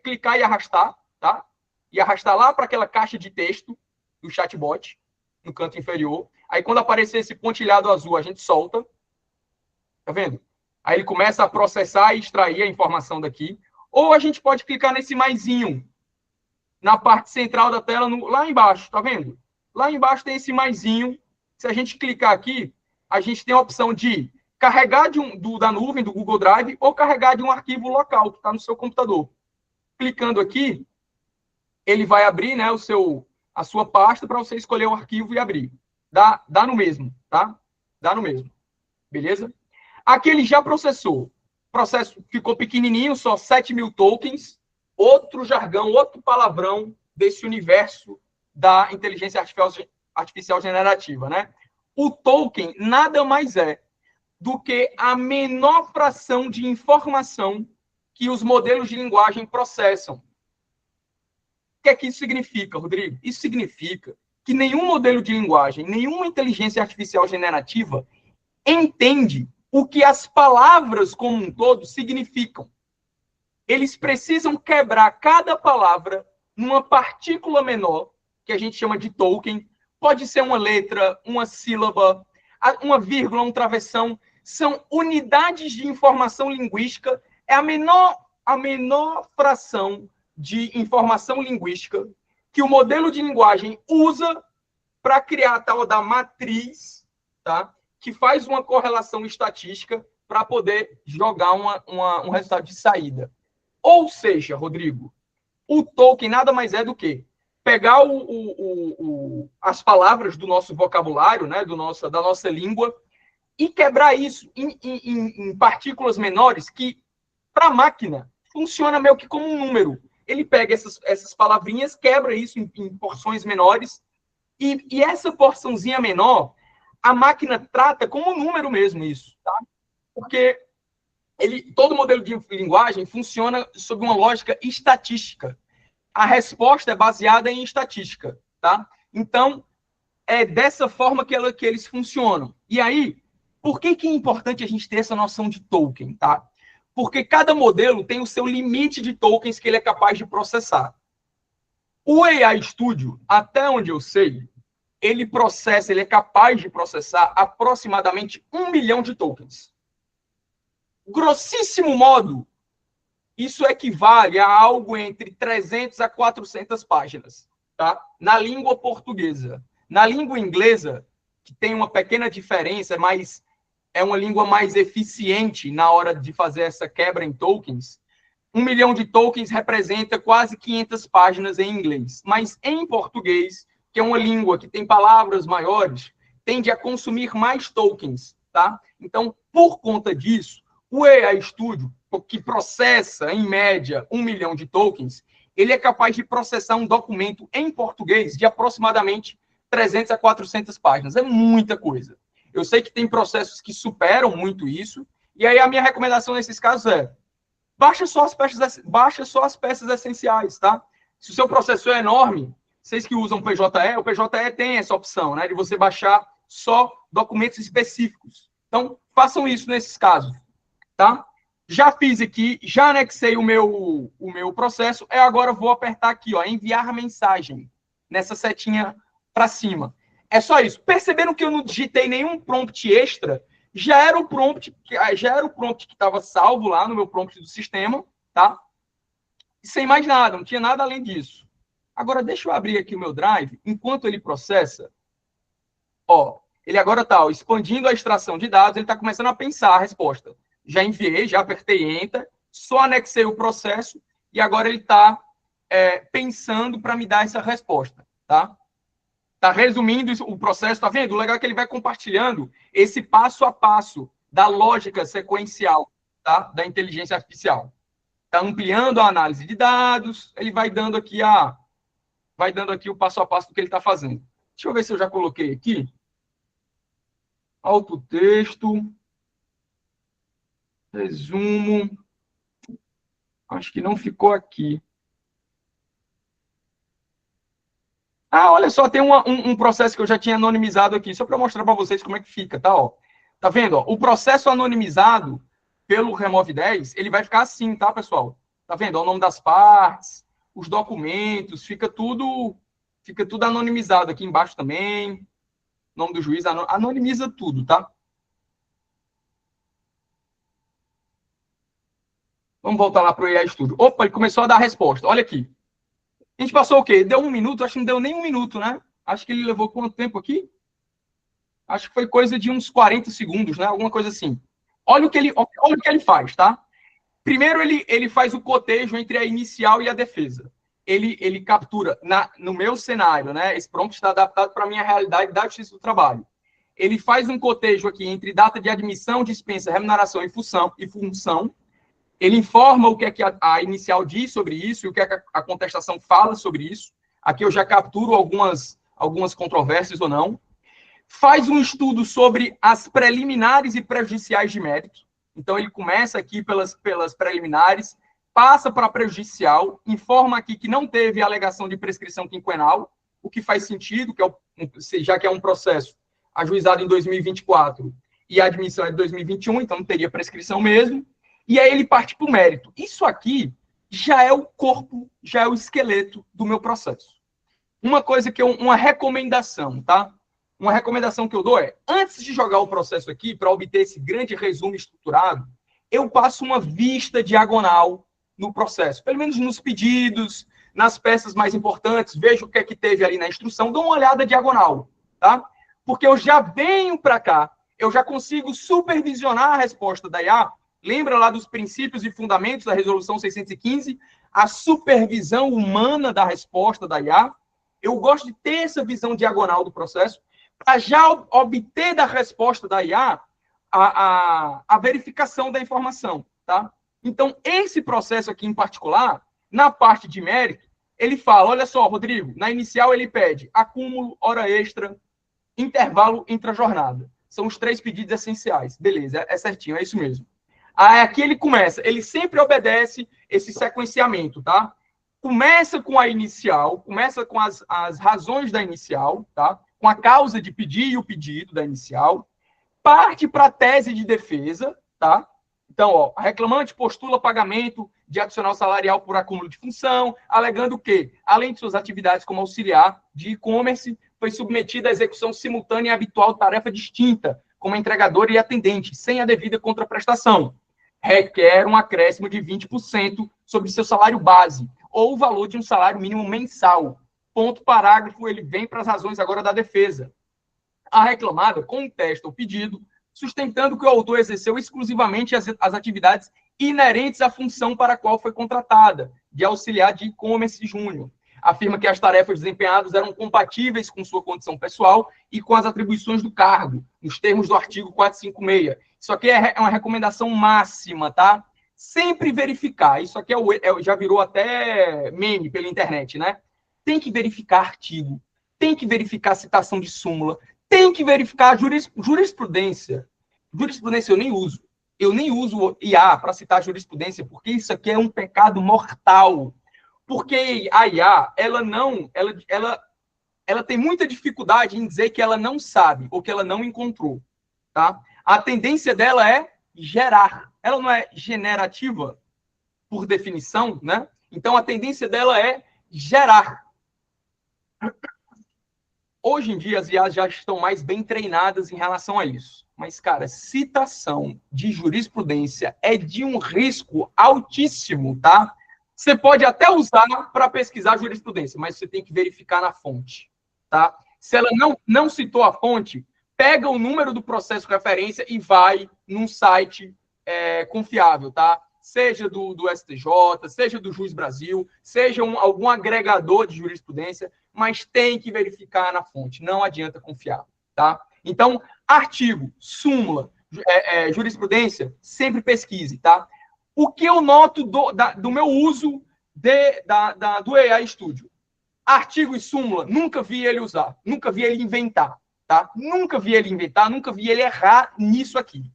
clicar e arrastar, tá? E arrastar lá para aquela caixa de texto do chatbot, no canto inferior. Aí, quando aparecer esse pontilhado azul, a gente solta. Tá vendo? Aí ele começa a processar e extrair a informação daqui. Ou a gente pode clicar nesse maisinho, na parte central da tela, lá embaixo, tá vendo? Lá embaixo tem esse maisinho. Se a gente clicar aqui, a gente tem a opção de carregar da nuvem, do Google Drive, ou carregar de um arquivo local que está no seu computador. Clicando aqui, ele vai abrir, né, a sua pasta para você escolher o arquivo e abrir. Dá no mesmo, tá? Dá no mesmo. Beleza? Aqui ele já processou. O processo ficou pequenininho, só 7.000 tokens. Outro jargão, outro palavrão desse universo da inteligência artificial generativa, né? O token nada mais é do que a menor fração de informação que os modelos de linguagem processam. O que é que isso significa, Rodrigo? Isso significa que nenhum modelo de linguagem, nenhuma inteligência artificial generativa entende o que as palavras como um todo significam. Eles precisam quebrar cada palavra numa partícula menor, que a gente chama de token. Pode ser uma letra, uma sílaba, uma vírgula, um travessão. São unidades de informação linguística. É a menor fração de informação linguística que o modelo de linguagem usa para criar a tal da matriz, tá? Que faz uma correlação estatística para poder jogar um resultado de saída. Ou seja, Rodrigo, o token nada mais é do que pegar as palavras do nosso vocabulário, né, da nossa língua, e quebrar isso em partículas menores que, para a máquina, funciona meio que como um número. Ele pega essas palavrinhas, quebra isso em porções menores, e essa porçãozinha menor, a máquina trata como um número mesmo isso, tá? Porque todo modelo de linguagem funciona sob uma lógica estatística. A resposta é baseada em estatística, tá? Então, é dessa forma que eles funcionam. E aí, por que é importante a gente ter essa noção de token, tá? Porque cada modelo tem o seu limite de tokens que ele é capaz de processar. O AI Studio, até onde eu sei, ele é capaz de processar aproximadamente 1 milhão de tokens. Grossíssimo modo, isso equivale a algo entre 300 a 400 páginas, tá? Na língua portuguesa. Na língua inglesa, que tem uma pequena diferença, mas é uma língua mais eficiente na hora de fazer essa quebra em tokens, 1 milhão de tokens representa quase 500 páginas em inglês. Mas em português, que é uma língua que tem palavras maiores, tende a consumir mais tokens, tá? Então, por conta disso, o AI Studio, que processa, em média, 1 milhão de tokens, ele é capaz de processar um documento em português de aproximadamente 300 a 400 páginas. É muita coisa. Eu sei que tem processos que superam muito isso, e aí a minha recomendação nesses casos é baixa só as peças essenciais, tá? Se o seu processo é enorme, vocês que usam PJE, o PJE tem essa opção, né, de você baixar só documentos específicos. Então, façam isso nesses casos, tá? Já fiz aqui, já anexei o meu processo, agora vou apertar aqui, ó, enviar mensagem, nessa setinha para cima. É só isso. Perceberam que eu não digitei nenhum prompt extra? Já era o prompt que estava salvo lá no meu prompt do sistema, tá? Sem mais nada, não tinha nada além disso. Agora, deixa eu abrir aqui o meu Drive, enquanto ele processa, ó, ele agora está expandindo a extração de dados, ele está começando a pensar a resposta. Já enviei, já apertei Enter, só anexei o processo e agora ele está pensando para me dar essa resposta, tá? Está resumindo o processo, tá vendo? O legal é que ele vai compartilhando esse passo a passo da lógica sequencial, tá? Da inteligência artificial. Está ampliando a análise de dados, ele vai dando aqui o passo a passo do que ele está fazendo. Deixa eu ver se eu já coloquei aqui. Alto texto. Resumo. Acho que não ficou aqui. Ah, olha só, tem um processo que eu já tinha anonimizado aqui, só para mostrar para vocês como é que fica, tá? Ó. Tá vendo? Ó? O processo anonimizado pelo Remove 10, ele vai ficar assim, tá, pessoal? Tá vendo? Ó, o nome das partes, os documentos, fica tudo anonimizado aqui embaixo também. Nome do juiz, anonimiza tudo, tá? Vamos voltar lá para o AI Studio. Opa, ele começou a dar a resposta. Olha aqui. A gente passou o quê? Deu 1 minuto? Acho que não deu nem 1 minuto, né? Acho que ele levou quanto tempo aqui? Acho que foi coisa de uns 40 segundos, né? Alguma coisa assim. Olha o que ele faz, tá? Primeiro, ele faz o cotejo entre a inicial e a defesa. Ele captura, no meu cenário, né? Esse prompt está adaptado para a minha realidade da Justiça do Trabalho. Ele faz um cotejo aqui entre data de admissão, dispensa, remuneração e função. Ele informa o que é que a inicial diz sobre isso e o que é que a contestação fala sobre isso. Aqui eu já capturo algumas controvérsias ou não. Faz um estudo sobre as preliminares e prejudiciais de mérito. Então, ele começa aqui pelas preliminares, passa para a prejudicial, informa aqui que não teve alegação de prescrição quinquenal, o que faz sentido, já que é um processo ajuizado em 2024 e a admissão é de 2021, então não teria prescrição mesmo. E aí ele parte para o mérito. Isso aqui já é o corpo, já é o esqueleto do meu processo. Uma recomendação, tá? Uma recomendação que eu dou é, antes de jogar o processo aqui, para obter esse grande resumo estruturado, eu passo uma vista diagonal no processo. Pelo menos nos pedidos, nas peças mais importantes, vejo o que é que teve ali na instrução, dou uma olhada diagonal, tá? Porque eu já venho para cá, eu já consigo supervisionar a resposta da IA. Lembra lá dos princípios e fundamentos da Resolução 615? A supervisão humana da resposta da IA. Eu gosto de ter essa visão diagonal do processo para já obter da resposta da IA a verificação da informação, tá? Então, esse processo aqui em particular, na parte de mérito, ele fala, olha só, Rodrigo, na inicial ele pede acúmulo, hora extra, intervalo intra-jornada. São os 3 pedidos essenciais. Beleza, é certinho, é isso mesmo. Aí aqui ele começa, ele sempre obedece esse sequenciamento, tá? Começa com a inicial, começa com as razões da inicial, tá? Com a causa de pedir e o pedido da inicial, parte para a tese de defesa, tá? Então, ó, a reclamante postula pagamento de adicional salarial por acúmulo de função, alegando que, além de suas atividades como auxiliar de e-commerce, foi submetida à execução simultânea e habitual de tarefa distinta, como entregador e atendente, sem a devida contraprestação. Requer um acréscimo de 20% sobre seu salário base, ou o valor de um salário mínimo mensal. Ponto parágrafo, ele vem para as razões agora da defesa. A reclamada contesta o pedido, sustentando que o autor exerceu exclusivamente as atividades inerentes à função para a qual foi contratada, de auxiliar de e-commerce júnior. Afirma que as tarefas desempenhadas eram compatíveis com sua condição pessoal e com as atribuições do cargo, nos termos do artigo 456. Isso aqui é uma recomendação máxima, tá? Sempre verificar. Isso aqui já virou até meme pela internet, né? Tem que verificar artigo, tem que verificar citação de súmula, tem que verificar jurisprudência. Jurisprudência eu nem uso. Eu nem uso IA para citar jurisprudência, porque isso aqui é um pecado mortal. Porque a IA, ela tem muita dificuldade em dizer que ela não sabe ou que ela não encontrou, tá? A tendência dela é gerar. Ela não é generativa por definição, né? Então a tendência dela é gerar. Hoje em dia, as IAs já estão mais bem treinadas em relação a isso. Mas, cara, citação de jurisprudência é de um risco altíssimo, tá? Você pode até usar para pesquisar jurisprudência, mas você tem que verificar na fonte, tá? Se ela não citou a fonte, pega o número do processo de referência e vai num site confiável, tá? Seja do STJ, seja do Juiz Brasil, seja algum agregador de jurisprudência, mas tem que verificar na fonte, não adianta confiar, tá? Então, artigo, súmula, jurisprudência, sempre pesquise, tá? O que eu noto do meu uso do AI Studio? Artigo e súmula, nunca vi ele usar, nunca vi ele inventar, tá? Nunca vi ele inventar, nunca vi ele errar nisso aqui.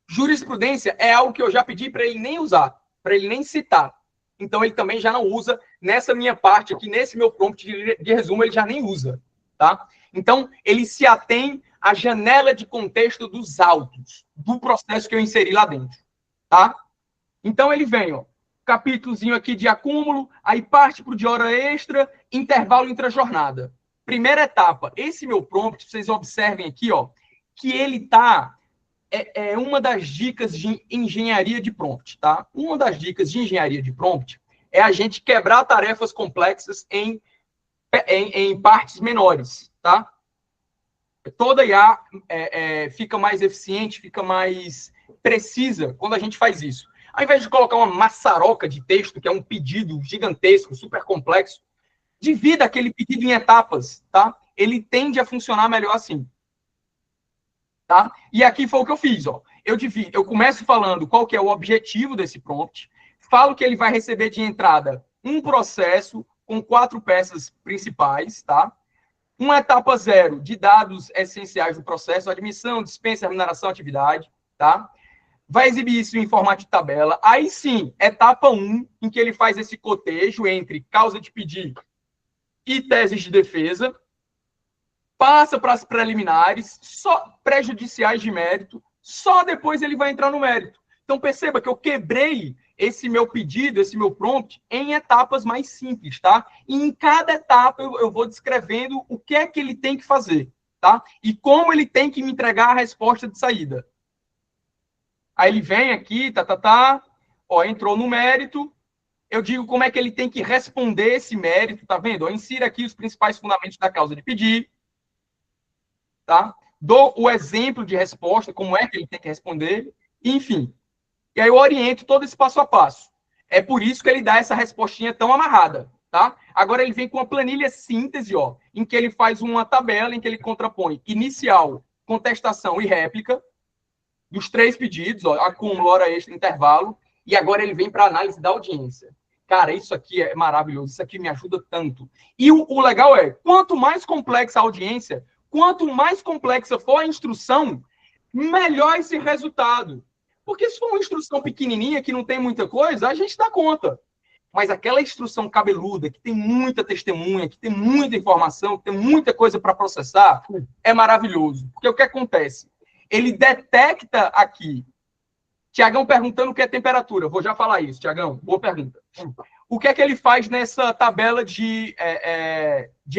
Jurisprudência é algo que eu já pedi para ele nem usar, para ele nem citar. Então, ele também já não usa nessa minha parte aqui, nesse meu prompt de resumo, ele já nem usa, tá? Então, ele se atém à janela de contexto dos autos, do processo que eu inseri lá dentro, tá? Então, ele vem, ó, capítulozinho aqui de acúmulo, aí parte para o de hora extra, intervalo intra-jornada. Primeira etapa, esse meu prompt, vocês observem aqui, ó, que ele tá... É uma das dicas de engenharia de prompt, tá? Uma das dicas de engenharia de prompt é a gente quebrar tarefas complexas em partes menores, tá? Toda IA fica mais eficiente, fica mais precisa quando a gente faz isso. Ao invés de colocar uma maçaroca de texto, que é um pedido gigantesco, super complexo, divida aquele pedido em etapas, tá? Ele tende a funcionar melhor assim. Tá? E aqui foi o que eu fiz, ó. Eu começo falando qual que é o objetivo desse prompt, falo que ele vai receber de entrada um processo com 4 peças principais, tá? Uma etapa 0 de dados essenciais do processo, admissão, dispensa, remuneração, atividade, tá? Vai exibir isso em formato de tabela. Aí sim, etapa 1, em que ele faz esse cotejo entre causa de pedido e teses de defesa, passa para as preliminares, só prejudiciais de mérito, só depois ele vai entrar no mérito. Então, perceba que eu quebrei esse meu pedido, esse meu prompt, em etapas mais simples, tá? E em cada etapa eu vou descrevendo o que é que ele tem que fazer, tá? E como ele tem que me entregar a resposta de saída. Aí ele vem aqui, ó, entrou no mérito, eu digo como é que ele tem que responder esse mérito, tá vendo? Eu insiro aqui os principais fundamentos da causa de pedir, tá? Dou o exemplo de resposta, como é que ele tem que responder, enfim. E aí eu oriento todo esse passo a passo. É por isso que ele dá essa respostinha tão amarrada, tá? Agora ele vem com uma planilha síntese, ó, em que ele faz uma tabela em que ele contrapõe inicial, contestação e réplica dos 3 pedidos, ó, acúmulo, hora extra, intervalo, e agora ele vem para análise da audiência. Cara, isso aqui é maravilhoso, isso aqui me ajuda tanto. E o legal é, quanto mais complexa a audiência, quanto mais complexa for a instrução, melhor esse resultado. Porque se for uma instrução pequenininha, que não tem muita coisa, a gente dá conta. Mas aquela instrução cabeluda, que tem muita testemunha, que tem muita informação, que tem muita coisa para processar, é maravilhoso. Porque o que acontece? Ele detecta aqui Tiagão perguntando o que é temperatura. Vou já falar isso, Tiagão. Boa pergunta. O que é que ele faz nessa tabela de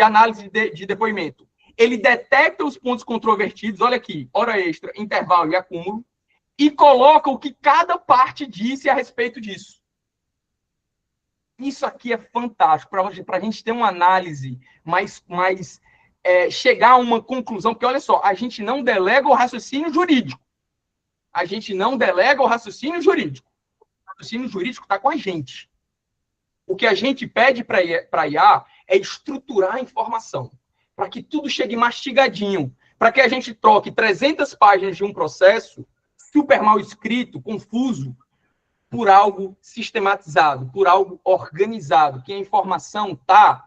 análise de depoimento? Ele detecta os pontos controvertidos, olha aqui, hora extra, intervalo e acúmulo, e coloca o que cada parte disse a respeito disso. Isso aqui é fantástico, para a gente ter uma análise mais chegar a uma conclusão, porque olha só, a gente não delega o raciocínio jurídico. A gente não delega o raciocínio jurídico. O raciocínio jurídico está com a gente. O que a gente pede para a IA é estruturar a informação, para que tudo chegue mastigadinho, para que a gente troque 300 páginas de um processo super mal escrito, confuso, por algo sistematizado, por algo organizado, que a informação está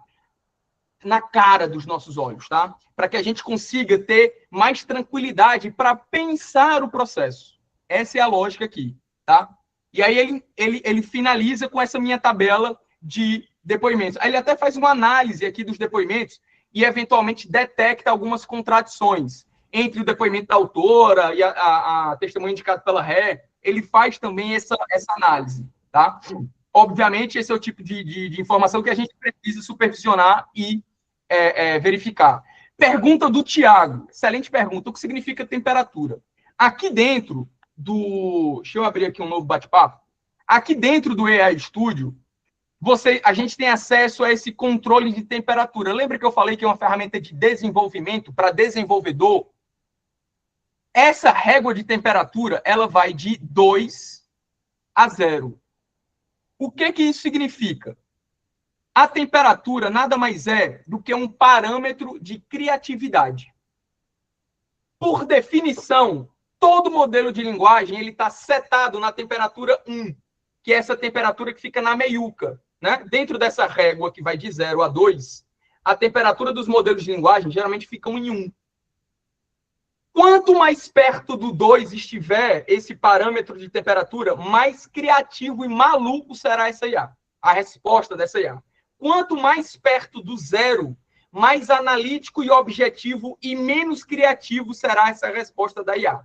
na cara dos nossos olhos, tá? Para que a gente consiga ter mais tranquilidade para pensar o processo. Essa é a lógica aqui, tá? E aí ele finaliza com essa minha tabela de depoimentos. Aí ele até faz uma análise aqui dos depoimentos e, eventualmente, detecta algumas contradições entre o depoimento da autora e a testemunha indicada pela ré. Ele faz também essa análise, tá? Obviamente, esse é o tipo de informação que a gente precisa supervisionar e verificar. Pergunta do Tiago. Excelente pergunta. O que significa temperatura? Aqui dentro deixa eu abrir aqui um novo bate-papo. Aqui dentro do AI Studio, a gente tem acesso a esse controle de temperatura. Lembra que eu falei que é uma ferramenta de desenvolvimento para desenvolvedor? Essa régua de temperatura, ela vai de 2 a 0. O que isso significa? A temperatura nada mais é do que um parâmetro de criatividade. Por definição, todo modelo de linguagem ele está setado na temperatura 1, que é essa temperatura que fica na meiuca. Né? Dentro dessa régua que vai de 0 a 2, a temperatura dos modelos de linguagem geralmente ficam em 1. Quanto mais perto do 2 estiver esse parâmetro de temperatura, mais criativo e maluco será essa IA, a resposta dessa IA. Quanto mais perto do 0, mais analítico e objetivo e menos criativo será essa resposta da IA.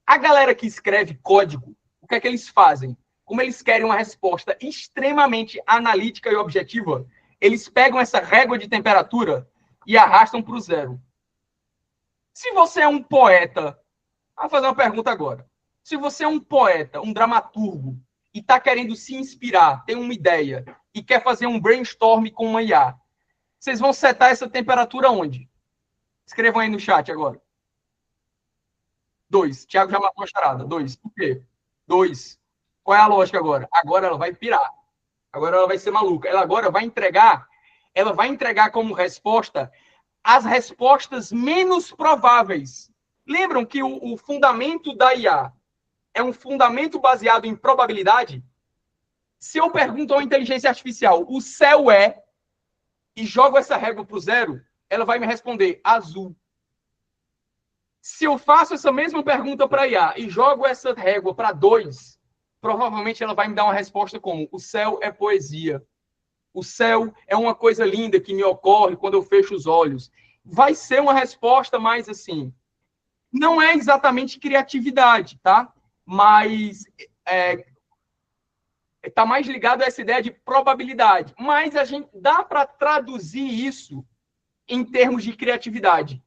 A galera que escreve código, o que é que eles fazem? Como eles querem uma resposta extremamente analítica e objetiva, eles pegam essa régua de temperatura e arrastam para o 0. Se você é um poeta, vou fazer uma pergunta agora. Se você é um poeta, um dramaturgo, e está querendo se inspirar, tem uma ideia, e quer fazer um brainstorm com uma IA, vocês vão setar essa temperatura onde? Escrevam aí no chat agora. 2. Tiago já matou a charada. 2. Por quê? 2. Qual é a lógica agora? Agora ela vai pirar. Agora ela vai ser maluca. Ela agora vai entregar como resposta as respostas menos prováveis. Lembram que o fundamento da IA é um fundamento baseado em probabilidade? Se eu pergunto a uma inteligência artificial, o céu é, e jogo essa régua para o 0, ela vai me responder azul. Se eu faço essa mesma pergunta para a IA e jogo essa régua para 2, provavelmente ela vai me dar uma resposta como: o céu é poesia. O céu é uma coisa linda que me ocorre quando eu fecho os olhos. Vai ser uma resposta mais assim. Não é exatamente criatividade, tá? Mas está mais ligado a essa ideia de probabilidade. Mas a gente dá para traduzir isso em termos de criatividade.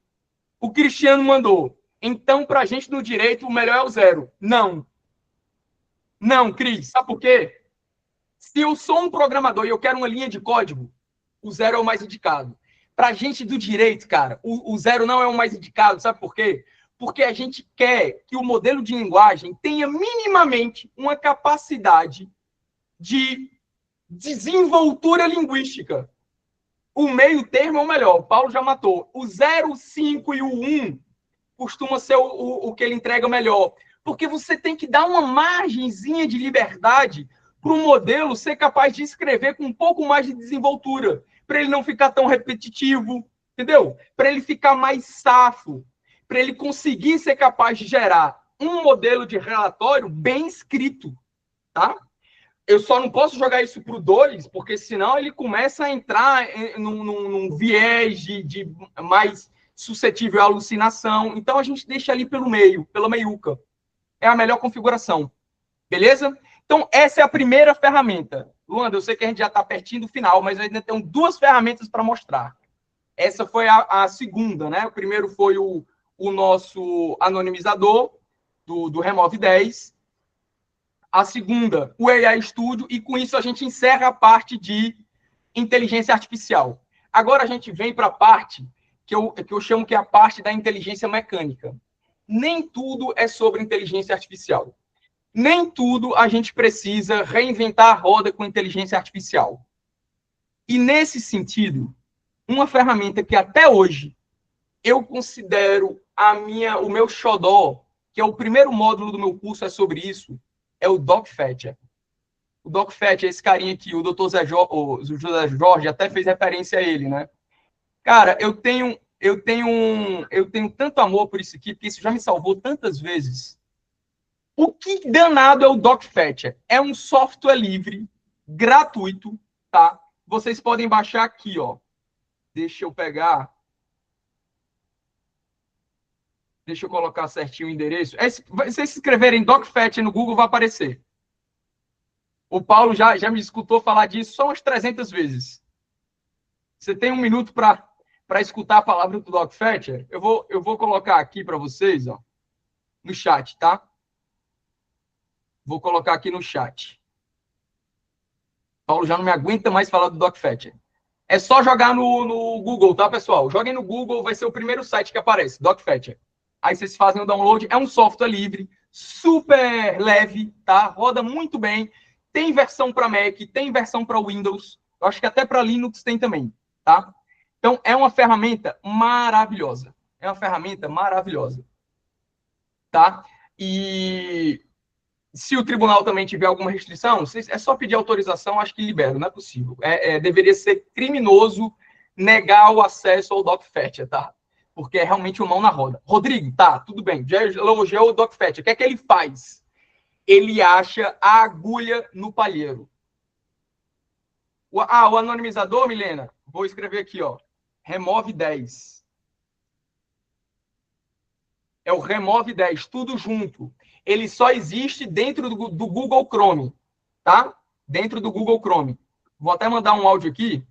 O Cristiano mandou: então, para a gente no direito, o melhor é o 0. Não. Não, Cris. Sabe por quê? Se eu sou um programador e eu quero uma linha de código, o 0 é o mais indicado. Para a gente do direito, cara, o 0 não é o mais indicado. Sabe por quê? Porque a gente quer que o modelo de linguagem tenha minimamente uma capacidade de desenvoltura linguística. O meio termo é o melhor. O Paulo já matou. O 0, o 5 e o 1 costuma ser o que ele entrega melhor. Porque você tem que dar uma margenzinha de liberdade para o modelo ser capaz de escrever com um pouco mais de desenvoltura, para ele não ficar tão repetitivo, entendeu? Para ele ficar mais safo, para ele conseguir ser capaz de gerar um modelo de relatório bem escrito, tá? Eu só não posso jogar isso para o 2, porque senão ele começa a entrar num viés de mais suscetível à alucinação. Então, a gente deixa ali pelo meio, pela meiuca. É a melhor configuração. Beleza? Então, essa é a primeira ferramenta. Luanda, eu sei que a gente já está pertinho do final, mas eu ainda tenho 2 ferramentas para mostrar. Essa foi a segunda, né? O primeiro foi o nosso anonimizador do Remove 10. A segunda, o AI Studio, e com isso a gente encerra a parte de inteligência artificial. Agora a gente vem para a parte que eu chamo que é a parte da inteligência mecânica. Nem tudo é sobre inteligência artificial. Nem tudo a gente precisa reinventar a roda com inteligência artificial. E nesse sentido, uma ferramenta que até hoje eu considero o meu xodó, que é o primeiro módulo do meu curso é sobre isso, é o DocFetcher. O DocFetcher, esse carinha aqui, o Dr. José Jorge até fez referência a ele, né? Cara, eu tenho tanto amor por isso aqui, porque isso já me salvou tantas vezes. O que danado é o DocFetcher? É um software livre, gratuito, tá? Vocês podem baixar aqui, ó. Deixa eu pegar. Deixa eu colocar certinho o endereço. Se vocês se escreverem DocFetcher no Google, vai aparecer. O Paulo já me escutou falar disso só umas 300 vezes. Você tem 1 minuto para escutar a palavra do DocFetcher? Eu vou colocar aqui para vocês, ó, no chat, tá? Vou colocar aqui no chat. Paulo já não me aguenta mais falar do DocFetcher. É só jogar no Google, tá, pessoal? Joguem no Google, vai ser o primeiro site que aparece, DocFetcher. Aí vocês fazem o download. É um software livre, super leve, tá? Roda muito bem. Tem versão para Mac, tem versão para Windows. Eu acho que até para Linux tem também, tá? Então, é uma ferramenta maravilhosa. É uma ferramenta maravilhosa. Tá? E se o tribunal também tiver alguma restrição, é só pedir autorização, acho que libera, não é possível. Deveria ser criminoso negar o acesso ao DocFetcher, tá? Porque é realmente uma mão na roda. Rodrigo, tá, tudo bem, já elogiou o DocFetcher. O que é que ele faz? Ele acha a agulha no palheiro. O anonimizador, Milena, vou escrever aqui, ó. Remove 10. É o Remove 10, tudo junto. Ele só existe dentro do Google Chrome, tá? Dentro do Google Chrome. Vou até mandar um áudio aqui.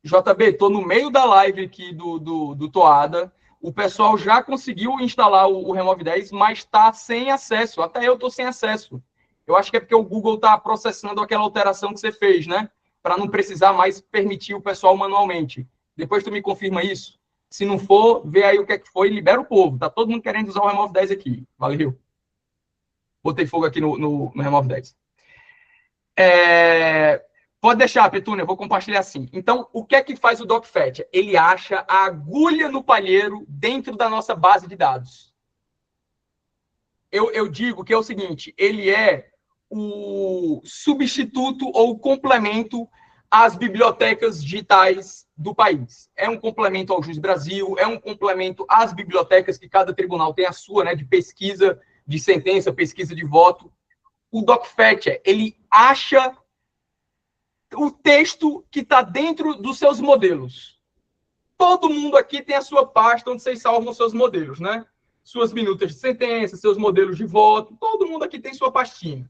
JB, estou no meio da live aqui do Toada. O pessoal já conseguiu instalar o Remove 10, mas está sem acesso. Até eu estou sem acesso. Eu acho que é porque o Google está processando aquela alteração que você fez, né? Para não precisar mais permitir o pessoal manualmente. Depois tu me confirma isso. Se não for, vê aí o que é que foi e libera o povo. Tá todo mundo querendo usar o Remove 10 aqui. Valeu. Botei fogo aqui no Remove 10. Pode deixar, Petúnia, eu vou compartilhar assim. Então, o que é que faz o DocFetcher? Ele acha a agulha no palheiro dentro da nossa base de dados. Eu digo que é o seguinte, ele é o substituto ou complemento às bibliotecas digitais do país. É um complemento ao Juiz Brasil, é um complemento às bibliotecas que cada tribunal tem a sua, né, de pesquisa de sentença, pesquisa de voto. O DocFetcher, ele acha o texto que está dentro dos seus modelos. Todo mundo aqui tem a sua pasta onde vocês salvam seus modelos, né? Suas minutas de sentença, seus modelos de voto. Todo mundo aqui tem sua pastinha.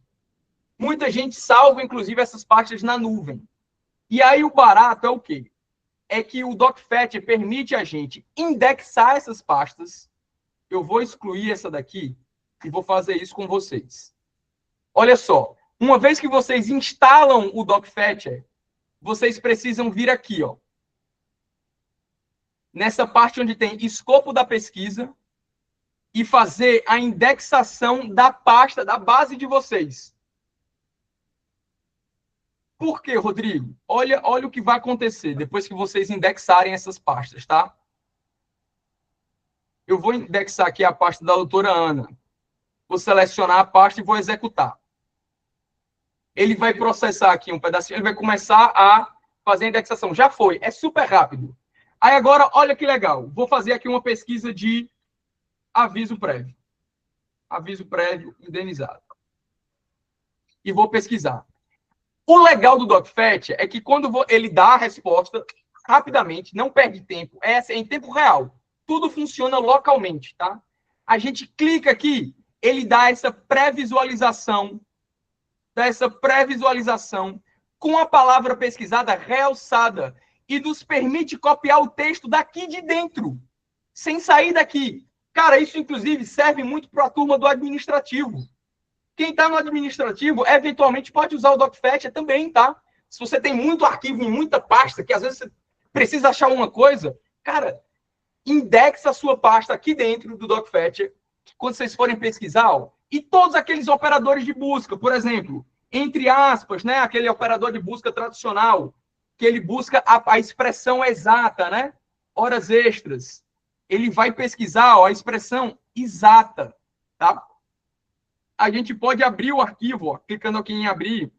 Muita gente salva, inclusive, essas pastas na nuvem. E aí o barato é o quê? É que o DocFetcher permite a gente indexar essas pastas. Eu vou excluir essa daqui e vou fazer isso com vocês. Olha só. Uma vez que vocês instalam o DocFetcher, vocês precisam vir aqui, ó. Nessa parte onde tem escopo da pesquisa e fazer a indexação da pasta, da base de vocês. Por quê, Rodrigo? Olha o que vai acontecer depois que vocês indexarem essas pastas, tá? Eu vou indexar aqui a pasta da doutora Ana. Vou selecionar a pasta e vou executar. Ele vai processar aqui um pedacinho, ele vai começar a fazer a indexação. Já foi, é super rápido. Aí agora, olha que legal. Vou fazer aqui uma pesquisa de aviso prévio. Aviso prévio indenizado. E vou pesquisar. O legal do DocFetcher é que quando ele dá a resposta rapidamente, não perde tempo, é em tempo real. Tudo funciona localmente, tá? A gente clica aqui ele dá essa pré-visualização com a palavra pesquisada realçada e nos permite copiar o texto daqui de dentro, sem sair daqui. Cara, isso, inclusive, serve muito para a turma do administrativo. Quem está no administrativo, eventualmente, pode usar o DocFetcher também, tá? Se você tem muito arquivo em muita pasta, que às vezes você precisa achar uma coisa, cara, indexa a sua pasta aqui dentro do DocFetcher, quando vocês forem pesquisar, ó, e todos aqueles operadores de busca, por exemplo, entre aspas, né, aquele operador de busca tradicional, que ele busca a expressão exata, né? Horas extras. Ele vai pesquisar, ó, a expressão exata, tá? A gente pode abrir o arquivo, ó, clicando aqui em abrir,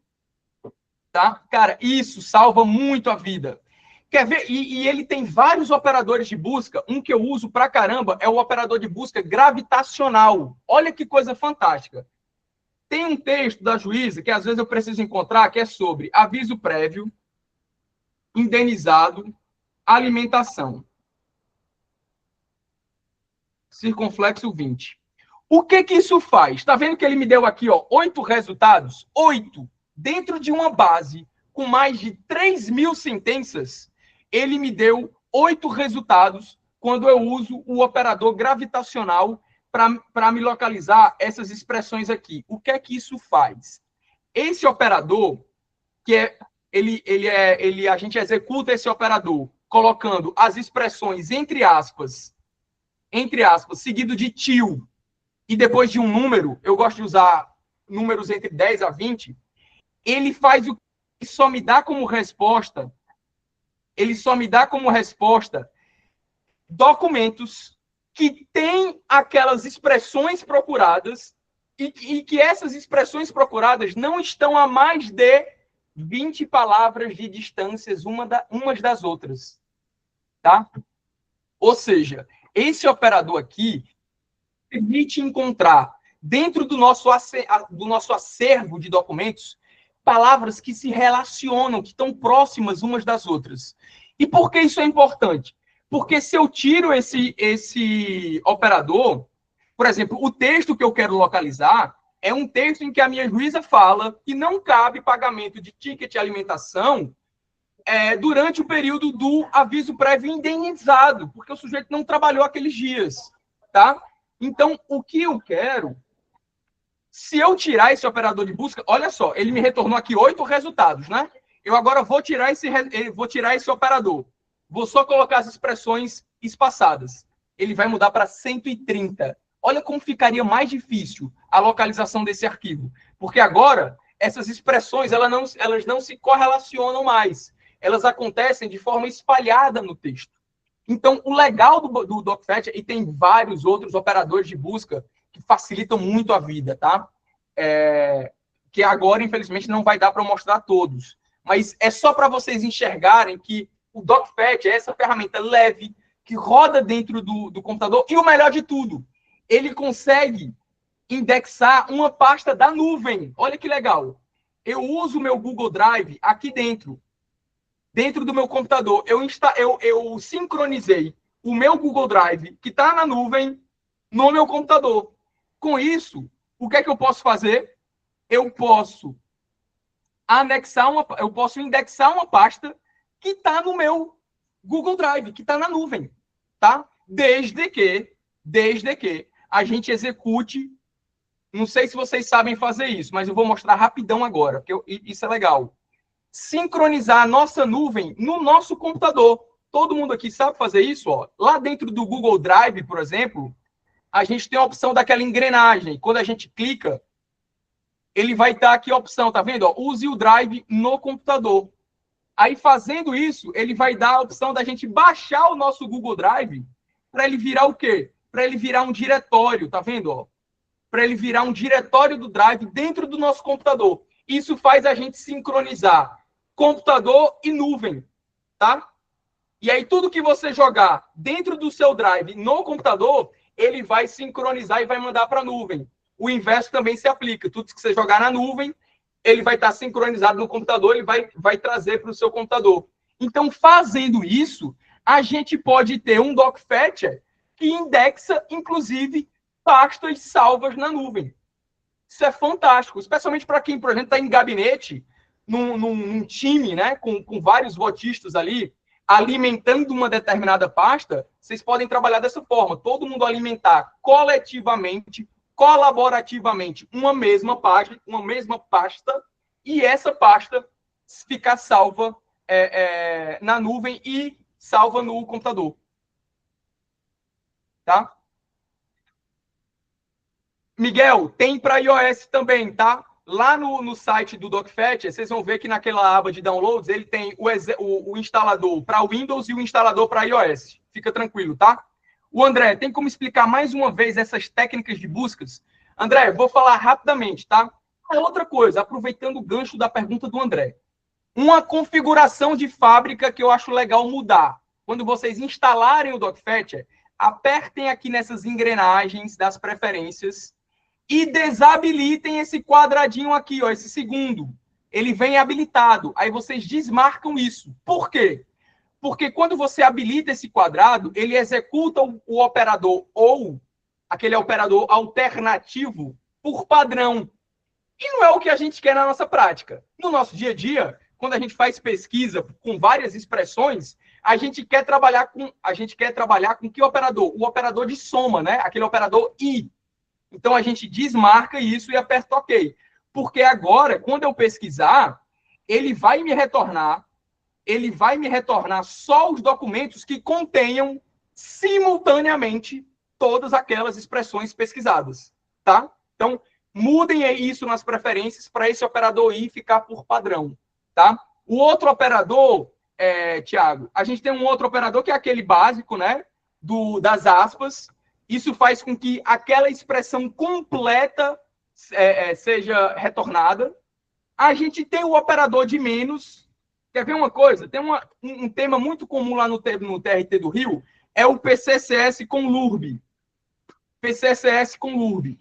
tá? Cara, isso salva muito a vida. Quer ver? E ele tem vários operadores de busca. Um que eu uso pra caramba é o operador de busca gravitacional. Olha que coisa fantástica. Tem um texto da juíza que às vezes eu preciso encontrar, que é sobre aviso prévio, indenizado, alimentação. Circunflexo 20. O que isso faz? Tá vendo que ele me deu aqui, ó, 8 resultados? 8. Dentro de uma base com mais de 3.000 sentenças, ele me deu 8 resultados quando eu uso o operador gravitacional para me localizar essas expressões aqui. O que é que isso faz? Esse operador, que é a gente executa esse operador colocando as expressões entre aspas, seguido de tio, e depois de um número, eu gosto de usar números entre 10 a 20, ele faz o que só me dá como resposta, documentos que têm aquelas expressões procuradas e que essas expressões procuradas não estão a mais de 20 palavras de distâncias umas das outras. Tá? Ou seja, esse operador aqui permite encontrar, dentro do nosso acervo de documentos, palavras que se relacionam, que estão próximas umas das outras. E por que isso é importante? Porque se eu tiro esse operador, por exemplo, o texto que eu quero localizar é um texto em que a minha juíza fala que não cabe pagamento de ticket de alimentação durante o período do aviso prévio indenizado, porque o sujeito não trabalhou aqueles dias, tá? Então, o que eu quero, se eu tirar esse operador de busca, olha só, ele me retornou aqui 8 resultados, né? Eu agora vou tirar esse operador. Vou só colocar as expressões espaçadas. Ele vai mudar para 130. Olha como ficaria mais difícil a localização desse arquivo. Porque agora, essas expressões elas não se correlacionam mais. Elas acontecem de forma espalhada no texto. Então, o legal do DocFetcher, e tem vários outros operadores de busca que facilitam muito a vida, tá? Que agora, infelizmente, não vai dar para mostrar todos. Mas é só para vocês enxergarem que o DocFetcher é essa ferramenta leve, que roda dentro do computador, e o melhor de tudo, ele consegue indexar uma pasta da nuvem. Olha que legal. Eu uso o meu Google Drive aqui dentro do meu computador. Eu sincronizei o meu Google Drive, que está na nuvem, no meu computador. Com isso, o que é que eu posso fazer? Eu posso indexar uma pasta que está no meu Google Drive, que está na nuvem, tá? Desde que a gente execute. Não sei se vocês sabem fazer isso, mas eu vou mostrar rapidão agora, porque isso é legal. Sincronizar a nossa nuvem no nosso computador. Todo mundo aqui sabe fazer isso, ó. Lá dentro do Google Drive, por exemplo, a gente tem a opção daquela engrenagem. Quando a gente clica, ele vai estar aqui a opção, tá vendo? Ó, use o Drive no computador. Aí, fazendo isso, ele vai dar a opção da gente baixar o nosso Google Drive para ele virar o quê? Para ele virar um diretório, tá vendo? Ó? Para ele virar um diretório do Drive dentro do nosso computador. Isso faz a gente sincronizar computador e nuvem, tá? E aí, tudo que você jogar dentro do seu Drive no computador, ele vai sincronizar e vai mandar para a nuvem. O inverso também se aplica. Tudo que você jogar na nuvem, ele vai estar sincronizado no computador, ele vai trazer para o seu computador. Então, fazendo isso, a gente pode ter um DocFetcher que indexa, inclusive, pastas salvas na nuvem. Isso é fantástico, especialmente para quem, por exemplo, está em gabinete, num time, né, com vários votistas ali, alimentando uma determinada pasta. Vocês podem trabalhar dessa forma, todo mundo alimentar coletivamente, colaborativamente, uma mesma pasta, e essa pasta ficar salva na nuvem e salva no computador. Tá? Miguel, tem para iOS também, tá? Lá no site do DocFetch, vocês vão ver que naquela aba de downloads, ele tem o instalador para Windows e o instalador para iOS. Fica tranquilo, tá? O André, tem como explicar mais uma vez essas técnicas de buscas? André, vou falar rapidamente, tá? É outra coisa, aproveitando o gancho da pergunta do André. Uma configuração de fábrica que eu acho legal mudar. Quando vocês instalarem o DocFetch, apertem aqui nessas engrenagens das preferências e desabilitem esse quadradinho aqui, ó, esse segundo. Ele vem habilitado. Aí vocês desmarcam isso. Por quê? Porque quando você habilita esse quadrado, ele executa o operador ou aquele operador alternativo por padrão. E não é o que a gente quer na nossa prática. No nosso dia a dia, quando a gente faz pesquisa com várias expressões, a gente quer trabalhar com que operador? O operador de soma, né? Aquele operador I. Então, a gente desmarca isso e aperta OK. Porque agora, quando eu pesquisar, ele vai me retornar só os documentos que contenham simultaneamente todas aquelas expressões pesquisadas, tá? Então, mudem isso nas preferências para esse operador I ficar por padrão, tá? O outro operador, Tiago, a gente tem um outro operador que é aquele básico, né? Das aspas. Isso faz com que aquela expressão completa seja retornada. A gente tem o operador de menos. Quer ver uma coisa? Tem um tema muito comum lá no TRT do Rio, é o PCCS com LURB. PCCS com LURB.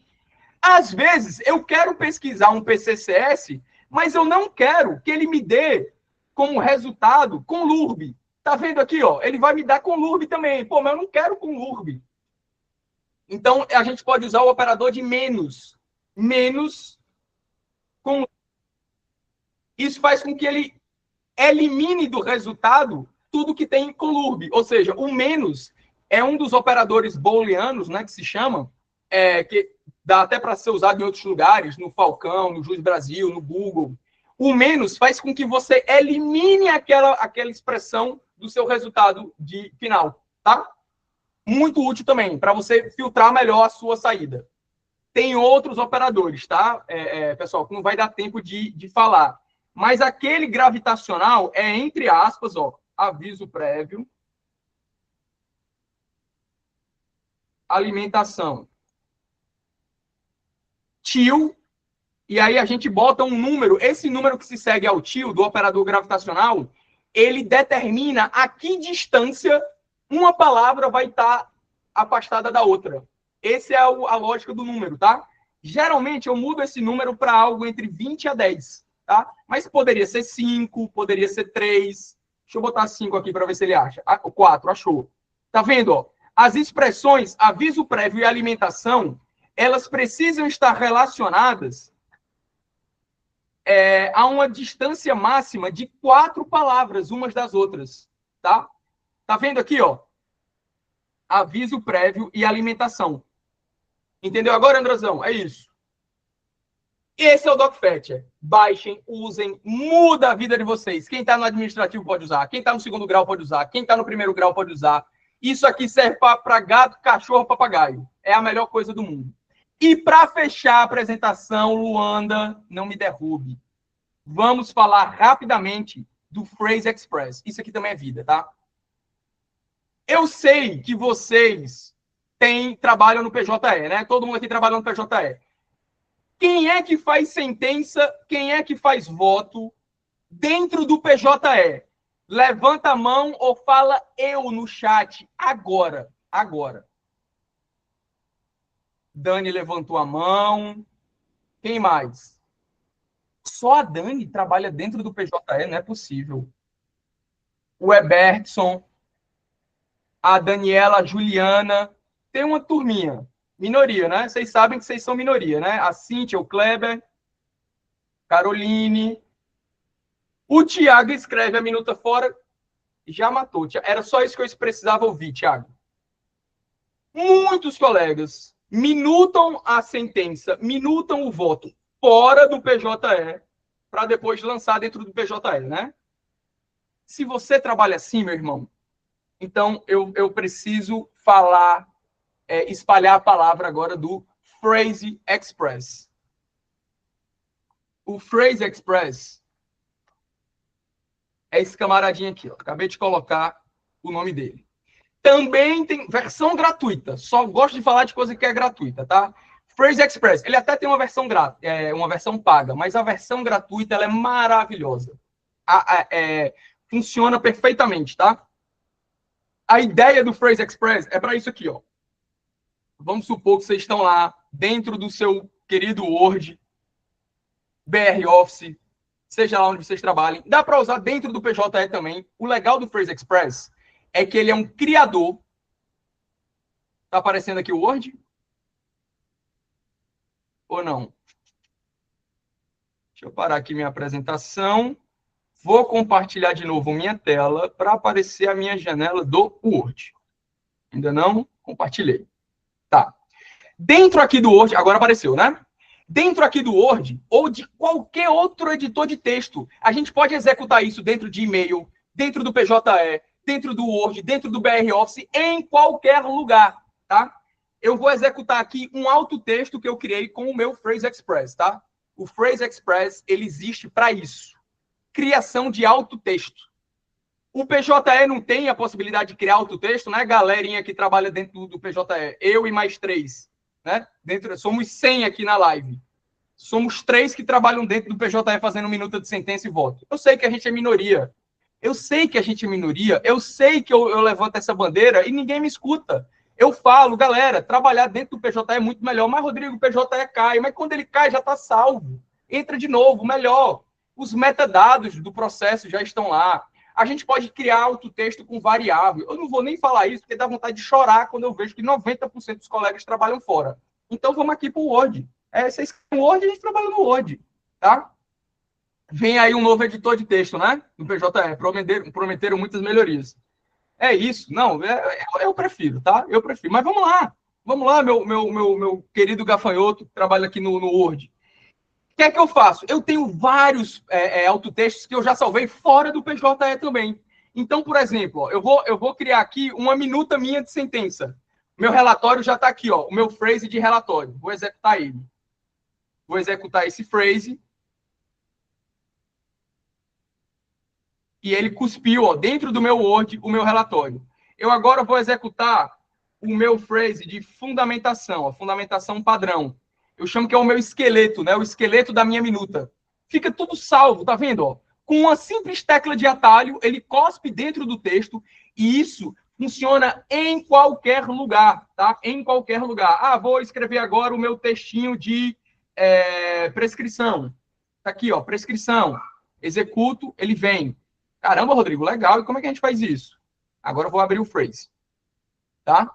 Às vezes, eu quero pesquisar um PCCS, mas eu não quero que ele me dê como resultado com LURB. Tá vendo aqui, ó? Ele vai me dar com LURB também. Pô, mas eu não quero com LURB. Então, a gente pode usar o operador de menos. Menos com... Isso faz com que ele elimine do resultado tudo que tem com LURB. Ou seja, o menos é um dos operadores booleanos, né, que se chama, que dá até para ser usado em outros lugares, no Falcão, no Juiz Brasil, no Google. O menos faz com que você elimine aquela expressão do seu resultado final, tá? Muito útil também, para você filtrar melhor a sua saída. Tem outros operadores, tá, pessoal, que não vai dar tempo de falar. Mas aquele gravitacional é, entre aspas, ó, aviso prévio, alimentação, til, e aí a gente bota um número. Esse número que se segue ao til, do operador gravitacional, ele determina a que distância uma palavra vai estar afastada da outra. Essa é a lógica do número, tá? Geralmente, eu mudo esse número para algo entre 20 a 10, tá? Mas poderia ser 5, poderia ser 3. Deixa eu botar 5 aqui para ver se ele acha. 4, achou. Tá vendo, ó? As expressões aviso prévio e alimentação, elas precisam estar relacionadas a uma distância máxima de 4 palavras umas das outras, tá? Tá vendo aqui, ó? Aviso prévio e alimentação. Entendeu agora, Andrezão? É isso. Esse é o DocFetch. Baixem, usem, muda a vida de vocês. Quem está no administrativo pode usar, quem está no segundo grau pode usar, quem está no primeiro grau pode usar. Isso aqui serve para gato, cachorro, papagaio. É a melhor coisa do mundo. E para fechar a apresentação, Luanda, não me derrube. Vamos falar rapidamente do Phrase Express. Isso aqui também é vida, tá? Eu sei que vocês trabalham no PJE, né? Todo mundo aqui trabalha no PJE. Quem é que faz sentença, quem é que faz voto dentro do PJE? Levanta a mão ou fala eu no chat agora. Agora. Dani levantou a mão. Quem mais? Só a Dani trabalha dentro do PJE, não é possível. O Ebertson, a Daniela, a Juliana, tem uma turminha. Minoria, né? Vocês sabem que vocês são minoria, né? A Cíntia, o Kleber, Caroline. O Thiago escreve a minuta fora, já matou. Era só isso que eu precisava ouvir, Thiago. Muitos colegas minutam a sentença, minutam o voto fora do PJE para depois lançar dentro do PJE, né? Se você trabalha assim, meu irmão, então eu preciso falar, espalhar a palavra agora do Phrase Express. O Phrase Express é esse camaradinho aqui, ó. Acabei de colocar o nome dele. Também tem versão gratuita. Só gosto de falar de coisa que é gratuita, tá? Phrase Express, ele até tem uma versão uma versão paga, mas a versão gratuita ela é maravilhosa. Funciona perfeitamente, tá? A ideia do Phrase Express é para isso aqui, ó. Vamos supor que vocês estão lá dentro do seu querido Word, BR Office, seja lá onde vocês trabalhem. Dá para usar dentro do PJE também. O legal do Phrase Express é que ele é um criador. Tá aparecendo aqui o Word? Ou não? Deixa eu parar aqui minha apresentação. Vou compartilhar de novo minha tela para aparecer a minha janela do Word. Ainda não compartilhei. Tá. Dentro aqui do Word, agora apareceu, né? Dentro aqui do Word ou de qualquer outro editor de texto, a gente pode executar isso dentro de e-mail, dentro do PJE, dentro do Word, dentro do BR Office, em qualquer lugar, tá? Eu vou executar aqui um autotexto que eu criei com o meu Phrase Express, tá? O Phrase Express, ele existe para isso. Criação de autotexto. O PJE não tem a possibilidade de criar autotexto, né? Galerinha que trabalha dentro do PJE, eu e mais 3, né? Somos 100 aqui na live. Somos 3 que trabalham dentro do PJE fazendo minuta de sentença e voto. Eu sei que a gente é minoria. Eu sei que a gente é minoria. Eu sei que eu levanto essa bandeira e ninguém me escuta. Eu falo, galera, trabalhar dentro do PJE é muito melhor. Mas, Rodrigo, o PJE cai. Mas quando ele cai, já está salvo. Entra de novo, melhor. Os metadados do processo já estão lá. A gente pode criar autotexto com variável. Eu não vou nem falar isso, porque dá vontade de chorar quando eu vejo que 90% dos colegas trabalham fora. Então, vamos aqui para o Word. Vocês querem Word, a gente trabalha no Word. Tá? Vem aí um novo editor de texto, né? No PJE. Prometeram muitas melhorias. É isso. Não, eu prefiro, tá? Eu prefiro. Mas vamos lá. Vamos lá, meu querido gafanhoto que trabalha aqui no Word. O que é que eu faço? Eu tenho vários autotextos que eu já salvei fora do PJE também. Então, por exemplo, ó, eu vou criar aqui uma minuta minha de sentença. Meu relatório já está aqui, ó, o meu phrase de relatório. Vou executar ele. Vou executar esse phrase. E ele cuspiu, ó, dentro do meu Word, o meu relatório. Eu agora vou executar o meu phrase de fundamentação, ó, fundamentação padrão. Eu chamo que é o meu esqueleto, né? O esqueleto da minha minuta. Fica tudo salvo, tá vendo? Ó? Com uma simples tecla de atalho, ele cospe dentro do texto e isso funciona em qualquer lugar, tá? Em qualquer lugar. Ah, vou escrever agora o meu textinho de prescrição. Tá aqui, ó, prescrição. Executo, ele vem. Caramba, Rodrigo, legal. E como é que a gente faz isso? Agora eu vou abrir o phrase. Tá?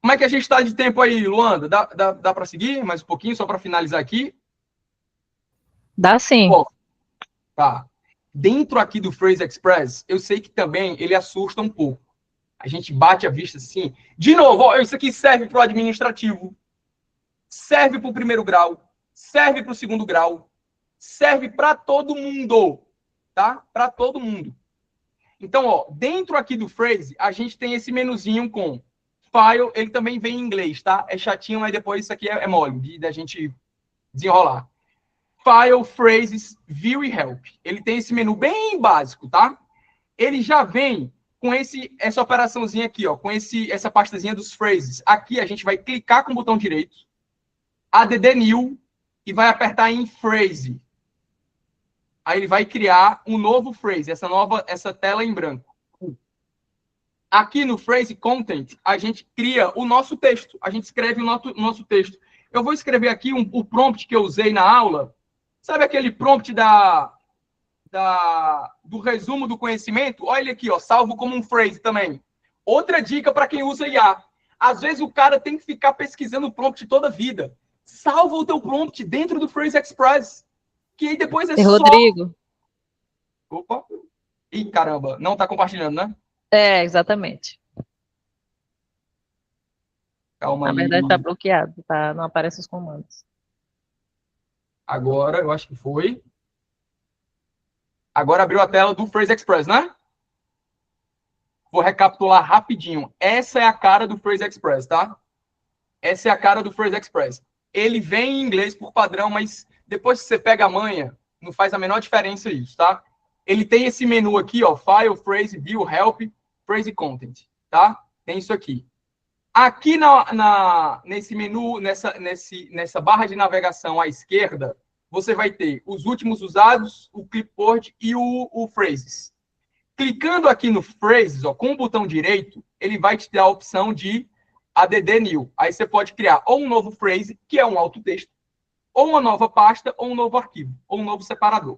Como é que a gente está de tempo aí, Luanda? Dá para seguir mais um pouquinho, só para finalizar aqui? Dá sim. Bom, tá. Dentro aqui do Phrase Express, eu sei que também ele assusta um pouco. A gente bate a vista assim. De novo, ó, isso aqui serve para o administrativo, serve para o primeiro grau, serve para o segundo grau, serve para todo mundo, tá? Para todo mundo. Então, ó, dentro aqui do Phrase, a gente tem esse menuzinho com File, ele também vem em inglês, tá? É chatinho, mas depois isso aqui é mole, da gente desenrolar. File, Phrases, View e Help. Ele tem esse menu bem básico, tá? Ele já vem com essa operaçãozinha aqui, ó, com essa pastazinha dos phrases. Aqui a gente vai clicar com o botão direito, add new, e vai apertar em phrase. Aí ele vai criar um novo phrase, essa tela em branco. Aqui no Phrase Content, a gente cria o nosso texto. A gente escreve o nosso texto. Eu vou escrever aqui o prompt que eu usei na aula. Sabe aquele prompt do resumo do conhecimento? Olha ele aqui, ó, salvo como um phrase também. Outra dica para quem usa IA. Às vezes o cara tem que ficar pesquisando o prompt toda a vida. Salva o teu prompt dentro do Phrase Express, que aí depois é E Rodrigo? Opa. Ih, caramba, não tá compartilhando, né? Exatamente. Calma Na aí. verdade, está bloqueado, tá? Não aparecem os comandos. Agora, eu acho que foi. Agora abriu a tela do Phrase Express, né? Vou recapitular rapidinho. Essa é a cara do Phrase Express, tá? Essa é a cara do Phrase Express. Ele vem em inglês por padrão, mas depois que você pega a manha, não faz a menor diferença isso, tá? Ele tem esse menu aqui, ó, File, Phrase, View, Help, Phrase Content, tá? Tem isso aqui. Aqui nesse menu, nessa barra de navegação à esquerda, você vai ter os últimos usados, o clipboard e o phrases. Clicando aqui no phrases, ó, com o botão direito, ele vai te dar a opção de add new. Aí você pode criar ou um novo phrase, que é um autotexto, ou uma nova pasta, ou um novo arquivo, ou um novo separador.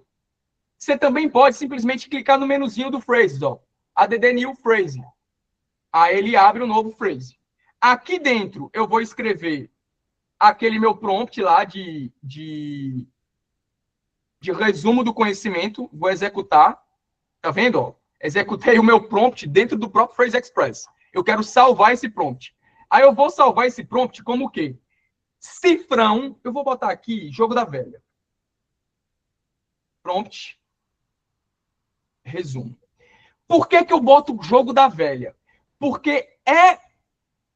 Você também pode simplesmente clicar no menuzinho do phrases, ó, add new phrase. Aí ele abre um novo phrase. Aqui dentro, eu vou escrever aquele meu prompt lá de resumo do conhecimento, vou executar. Tá vendo? Ó? Executei o meu prompt dentro do próprio Phrase Express. Eu quero salvar esse prompt. Aí eu vou salvar esse prompt como o quê? Cifrão. Eu vou botar aqui, jogo da velha. Prompt. Resumo. Por que eu boto jogo da velha? Porque é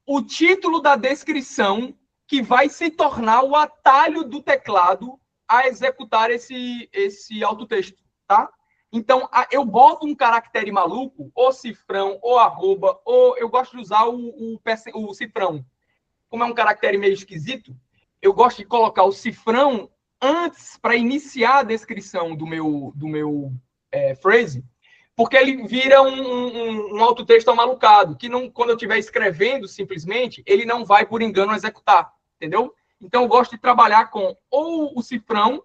o título da descrição que vai se tornar o atalho do teclado a executar esse autotexto, tá? Então, eu boto um caractere maluco, ou cifrão, ou arroba, ou eu gosto de usar o cifrão. Como é um caractere meio esquisito, eu gosto de colocar o cifrão antes para iniciar a descrição do meu phrase, porque ele vira um autotexto amalucado, que não, quando eu estiver escrevendo simplesmente, ele não vai, por engano, executar, entendeu? Então, eu gosto de trabalhar com ou o cifrão,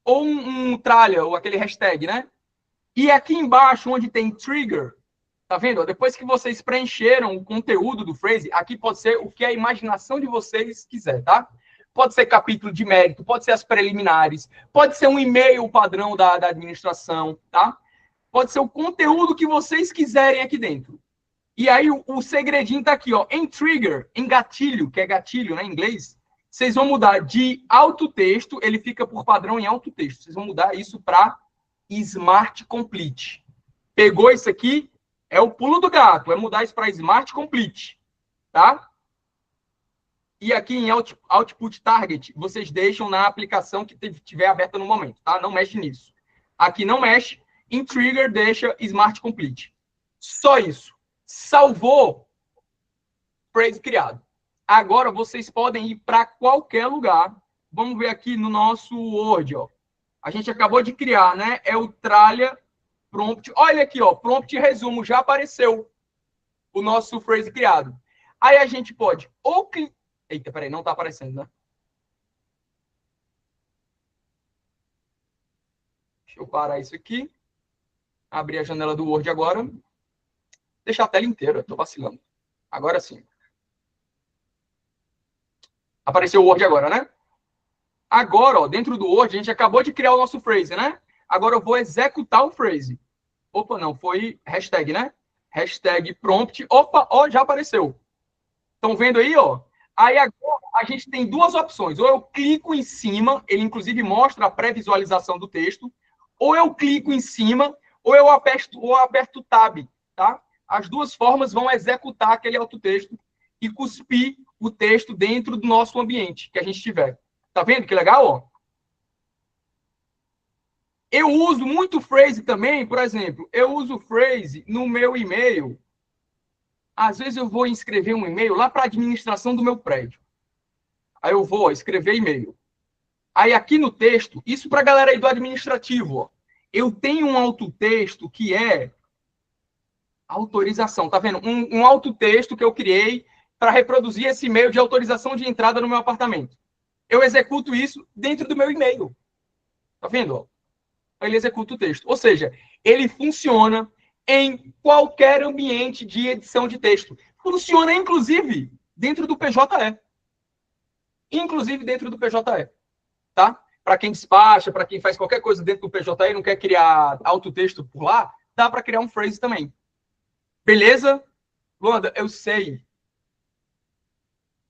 ou um tralha, ou aquele hashtag, né? E aqui embaixo, onde tem trigger, tá vendo? Depois que vocês preencheram o conteúdo do phrase, aqui pode ser o que a imaginação de vocês quiser, tá? Pode ser capítulo de mérito, pode ser as preliminares, pode ser um e-mail padrão da administração, tá? Pode ser o conteúdo que vocês quiserem aqui dentro. E aí o segredinho tá aqui, ó, em trigger, em gatilho, que é gatilho, né, em inglês, vocês vão mudar de autotexto, ele fica por padrão em autotexto. Vocês vão mudar isso para Smart Complete. Pegou isso aqui, é o pulo do gato, é mudar isso para Smart Complete, tá? E aqui em Output Target, vocês deixam na aplicação que estiver aberta no momento, tá? Não mexe nisso. Aqui não mexe, em Trigger deixa Smart Complete. Só isso. Salvou, phrase criado. Agora vocês podem ir para qualquer lugar. Vamos ver aqui no nosso Word, ó. A gente acabou de criar, né? É o tralha prompt. Olha aqui, ó, prompt resumo, já apareceu o nosso phrase criado. Aí a gente pode ou clicar... Eita, peraí, não tá aparecendo, né? Deixa eu parar isso aqui. Abrir a janela do Word agora. Deixar a tela inteira, tô vacilando. Agora sim. Apareceu o Word agora, né? Agora, ó, dentro do Word, a gente acabou de criar o nosso phrase, né? Agora eu vou executar o phrase. Opa, não, foi hashtag, né? Hashtag prompt. Opa, ó, já apareceu. Estão vendo aí, ó? Aí agora a gente tem duas opções. Ou eu clico em cima, ele inclusive mostra a pré-visualização do texto, ou eu clico em cima, ou eu aperto Tab, tá? As duas formas vão executar aquele autotexto e cuspir o texto dentro do nosso ambiente que a gente tiver. Tá vendo que legal, ó? Eu uso muito phrase também, por exemplo, eu uso phrase no meu e-mail. Às vezes eu vou escrever um e-mail lá para a administração do meu prédio. Aí eu vou escrever e-mail. Aí aqui no texto, isso para a galera aí do administrativo, ó, eu tenho um autotexto que é autorização, tá vendo? Um autotexto que eu criei para reproduzir esse e-mail de autorização de entrada no meu apartamento. Eu executo isso dentro do meu e-mail. Tá vendo? Ele executa o texto. Ou seja, ele funciona em qualquer ambiente de edição de texto. Funciona, inclusive, dentro do PJE. Inclusive dentro do PJE, tá? Para quem despacha, para quem faz qualquer coisa dentro do PJE e não quer criar autotexto por lá, dá para criar um phrase também. Beleza? Luanda, eu sei.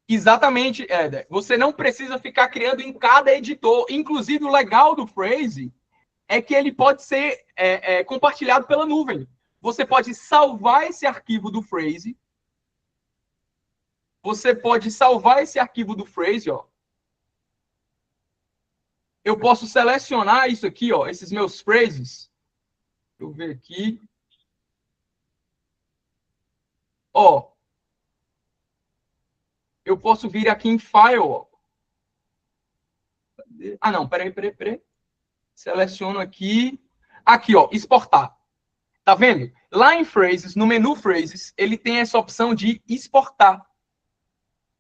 Exatamente, Éder. Você não precisa ficar criando em cada editor. Inclusive, o legal do phrase é que ele pode ser compartilhado pela nuvem. Você pode salvar esse arquivo do phrase. Você pode salvar esse arquivo do phrase, ó. Eu posso selecionar isso aqui, ó, esses meus phrases. Deixa eu ver aqui. Ó. Eu posso vir aqui em File, ó. Ah, não, peraí. Seleciono aqui. Aqui, ó, exportar. Tá vendo? Lá em Phrases, no menu Phrases, ele tem essa opção de exportar.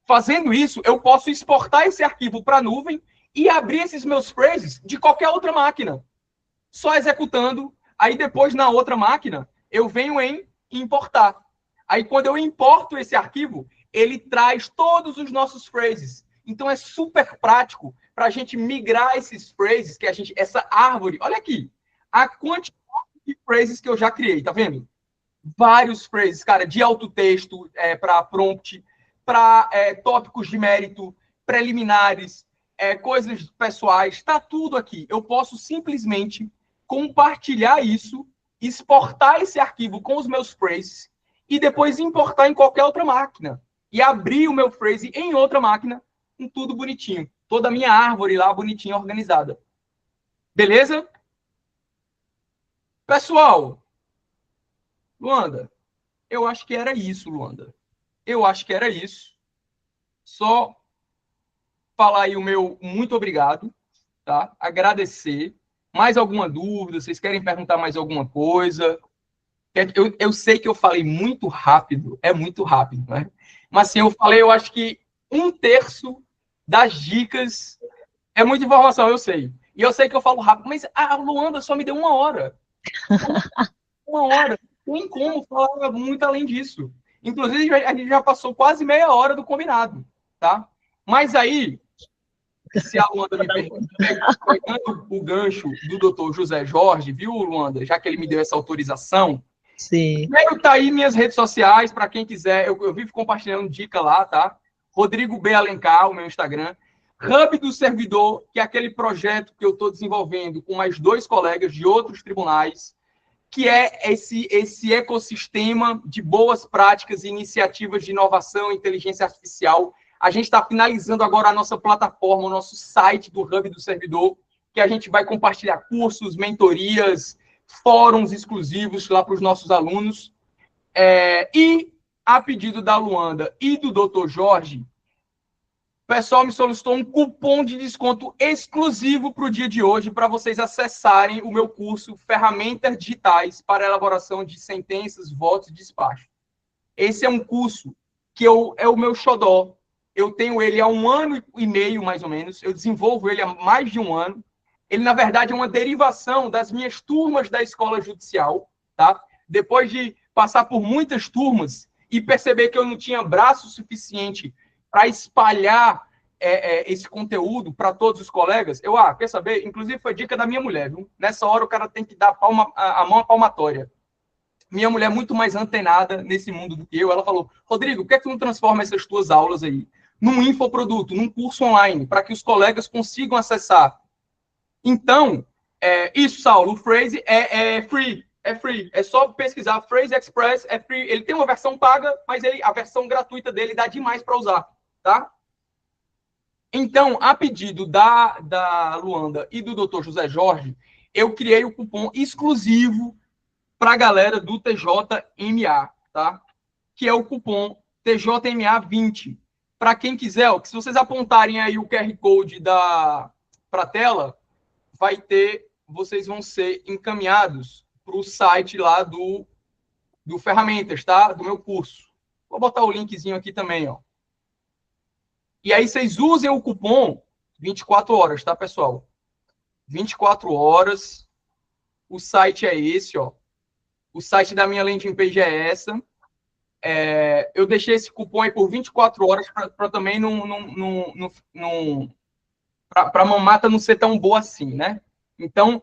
Fazendo isso, eu posso exportar esse arquivo para a nuvem e abrir esses meus phrases de qualquer outra máquina. Só executando. Aí depois, na outra máquina, eu venho em importar. Aí quando eu importo esse arquivo, ele traz todos os nossos phrases. Então é super prático para a gente migrar esses phrases, que a gente, essa árvore, olha aqui, a quantidade de phrases que eu já criei, tá vendo? Vários phrases, cara, de autotexto, para prompt, para tópicos de mérito, preliminares, coisas pessoais, tá tudo aqui. Eu posso simplesmente compartilhar isso, exportar esse arquivo com os meus phrases e depois importar em qualquer outra máquina. E abrir o meu phrase em outra máquina com tudo bonitinho. Toda a minha árvore lá bonitinha, organizada. Beleza? Pessoal, Luanda, eu acho que era isso, Luanda. Eu acho que era isso. Só falar aí o meu muito obrigado, tá? Agradecer. Mais alguma dúvida? Vocês querem perguntar mais alguma coisa? Eu sei que eu falei muito rápido, é muito rápido, né? Mas assim, eu falei, eu acho que 1/3 das dicas é muita informação, eu sei. E eu sei que eu falo rápido, mas a Luanda só me deu 1 hora. 1 hora. Não tem como falar muito além disso. Inclusive, a gente já passou quase meia hora do combinado, tá? Mas aí, se a Luanda me permite, pegando o gancho do doutor José Jorge, viu, Luanda? Já que ele me deu essa autorização. Sim. Primeiro tá aí minhas redes sociais, para quem quiser, eu vivo compartilhando dica lá, tá? Rodrigo B. Alencar, o meu Instagram. Hub do Servidor, que é aquele projeto que eu estou desenvolvendo com mais 2 colegas de outros tribunais, que é esse ecossistema de boas práticas e iniciativas de inovação e inteligência artificial. A gente está finalizando agora a nossa plataforma, o nosso site do Hub do Servidor, que a gente vai compartilhar cursos, mentorias, fóruns exclusivos lá para os nossos alunos. E, a pedido da Luanda e do Dr. Jorge, o pessoal me solicitou um cupom de desconto exclusivo para o dia de hoje, para vocês acessarem o meu curso Ferramentas Digitais para Elaboração de Sentenças, Votos e Despacho. Esse é um curso que é o meu xodó. Eu tenho ele há 1 ano e meio, mais ou menos. Eu desenvolvo ele há mais de 1 ano. Ele, na verdade, é uma derivação das minhas turmas da escola judicial, tá? Depois de passar por muitas turmas e perceber que eu não tinha braço suficiente para espalhar esse conteúdo para todos os colegas, quer saber? Inclusive, foi dica da minha mulher, viu? Nessa hora, o cara tem que dar a mão à palmatória. Minha mulher é muito mais antenada nesse mundo do que eu. Ela falou, Rodrigo, por que tu não transforma essas tuas aulas aí num infoproduto, num curso online, para que os colegas consigam acessar? Então, isso, Saulo, o Phrase é free. É free. É só pesquisar. Phrase Express é free. Ele tem uma versão paga, mas a versão gratuita dele dá demais para usar, tá? Então, a pedido da Luanda e do Dr. José Jorge, eu criei o cupom exclusivo para a galera do TJMA, tá? Que é o cupom TJMA20. Para quem quiser, se vocês apontarem aí o QR Code para a tela, vocês vão ser encaminhados para o site lá do Ferramentas, tá? Do meu curso. Vou botar o linkzinho aqui também, ó. E aí vocês usem o cupom 24 horas, tá, pessoal? 24 horas. O site é esse, ó. O site da minha landing page é essa. Eu deixei esse cupom aí por 24 horas para também para a mamata não ser tão boa assim, né? Então,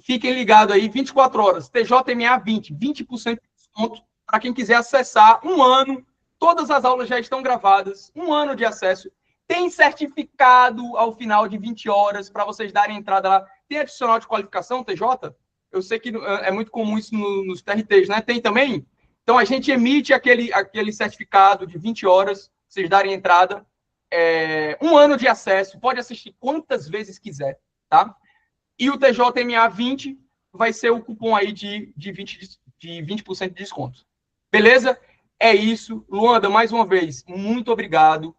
fiquem ligados aí, 24 horas, TJMA 20% de desconto para quem quiser acessar 1 ano. Todas as aulas já estão gravadas, 1 ano de acesso. Tem certificado ao final de 20 horas para vocês darem entrada lá. Tem adicional de qualificação, TJ? Eu sei que é muito comum isso nos TRTs, né? Tem também? Então, a gente emite aquele certificado de 20 horas, vocês darem entrada. 1 ano de acesso, pode assistir quantas vezes quiser, tá? E o TJMA 20 vai ser o cupom aí de 20% de desconto. Beleza? É isso. Luanda, mais uma vez, muito obrigado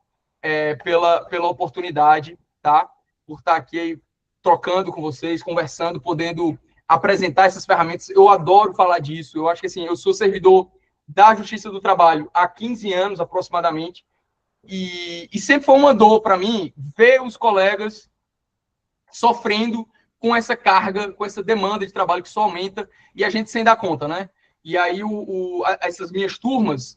pela oportunidade, tá? Por estar aqui trocando com vocês, conversando, podendo apresentar essas ferramentas. Eu adoro falar disso. Eu acho que, assim, eu sou servidor da Justiça do Trabalho há 15 anos, aproximadamente, e sempre foi uma dor para mim ver os colegas sofrendo com essa carga, com essa demanda de trabalho que só aumenta, e a gente sem dar conta, né? E aí essas minhas turmas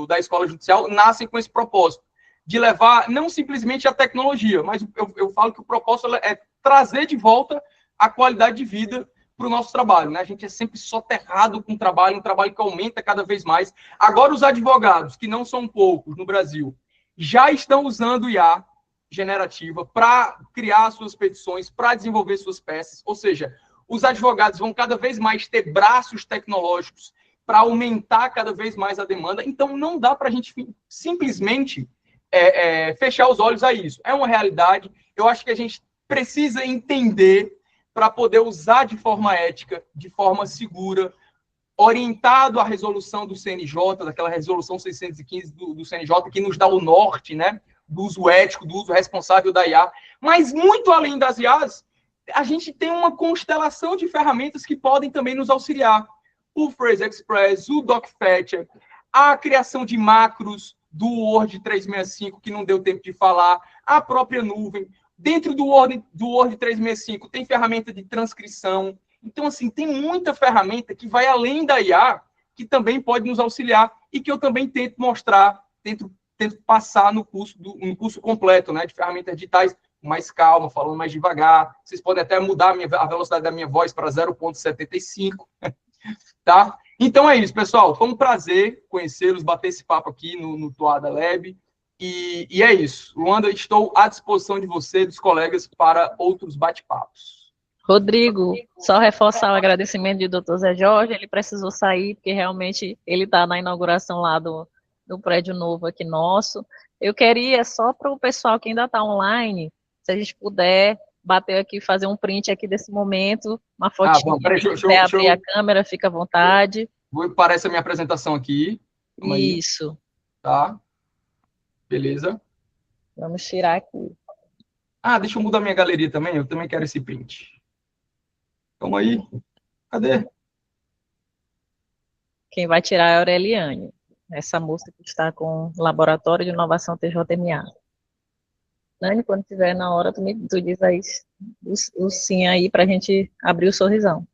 da Escola Judicial nascem com esse propósito, de levar não simplesmente a tecnologia, mas eu falo que o propósito é trazer de volta a qualidade de vida para o nosso trabalho, né? A gente é sempre soterrado com trabalho, um trabalho que aumenta cada vez mais. Agora, os advogados, que não são poucos no Brasil, já estão usando IA generativa para criar suas petições, para desenvolver suas peças, ou seja, os advogados vão cada vez mais ter braços tecnológicos para aumentar cada vez mais a demanda, então não dá para a gente simplesmente fechar os olhos a isso. É uma realidade, eu acho que a gente precisa entender para poder usar de forma ética, de forma segura, orientado à resolução do CNJ, daquela resolução 615 do CNJ, que nos dá o norte, né, do uso ético, do uso responsável da IA. Mas, muito além das IAs, a gente tem uma constelação de ferramentas que podem também nos auxiliar. O Phrase Express, o DocFetcher, a criação de macros do Word 365, que não deu tempo de falar, a própria nuvem. Dentro do Word 365 tem ferramenta de transcrição. Então, assim, tem muita ferramenta que vai além da IA, que também pode nos auxiliar e que eu também tento mostrar, tento passar no curso completo, né, de ferramentas digitais, mais calma, falando mais devagar. Vocês podem até mudar a velocidade da minha voz para 0,75, tá? Então é isso, pessoal. Foi um prazer conhecê-los, bater esse papo aqui no Toada Lab. E é isso. Luanda, estou à disposição de você, dos colegas, para outros bate-papos. Rodrigo, só reforçar o agradecimento de Dr. Zé Jorge, ele precisou sair, porque realmente ele está na inauguração lá do prédio novo aqui nosso. Eu queria, só para o pessoal que ainda está online, se a gente puder bater aqui, fazer um print aqui desse momento, uma fotinha, abrir a câmera, fica à vontade. Vou parar essa minha apresentação aqui. Isso. Tá. Beleza. Vamos tirar aqui. Deixa eu mudar minha galeria também, eu também quero esse print. Calma aí. Cadê? Quem vai tirar é a Aureliane, essa moça que está com o Laboratório de Inovação TJMA. Nani, quando tiver na hora, tu diz aí o sim aí para a gente abrir o sorrisão.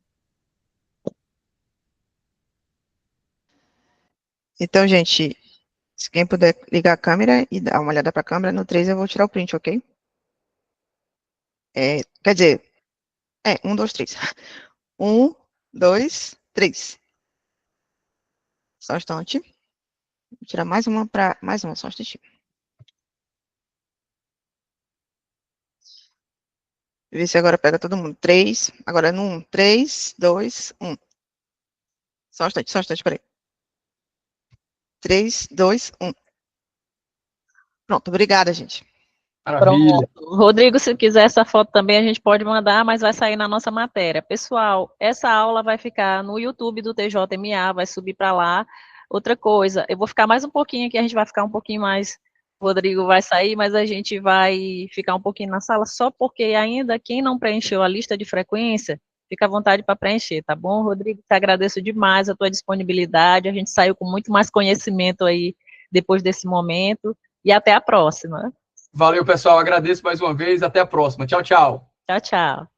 Então, gente, se quem puder ligar a câmera e dar uma olhada para a câmera, no 3 eu vou tirar o print, ok? Quer dizer, 1, 2, 3. 1, 2, 3. Só um instante. Vou tirar mais uma, só um instante. Ver se agora pega todo mundo. 3, agora no 1. 3, 2, 1. Só um instante, peraí. 3, 2, 1. Pronto, obrigada, gente. Maravilha. Pronto. Rodrigo, se quiser essa foto também, a gente pode mandar, mas vai sair na nossa matéria. Pessoal, essa aula vai ficar no YouTube do TJMA, vai subir para lá. Outra coisa, eu vou ficar mais um pouquinho aqui, a gente vai ficar um pouquinho mais, o Rodrigo vai sair, mas a gente vai ficar um pouquinho na sala, só porque ainda quem não preencheu a lista de frequência, fica à vontade para preencher, tá bom, Rodrigo? Te agradeço demais a tua disponibilidade, a gente saiu com muito mais conhecimento aí depois desse momento, e até a próxima. Valeu, pessoal, agradeço mais uma vez, até a próxima. Tchau, tchau. Tchau, tchau.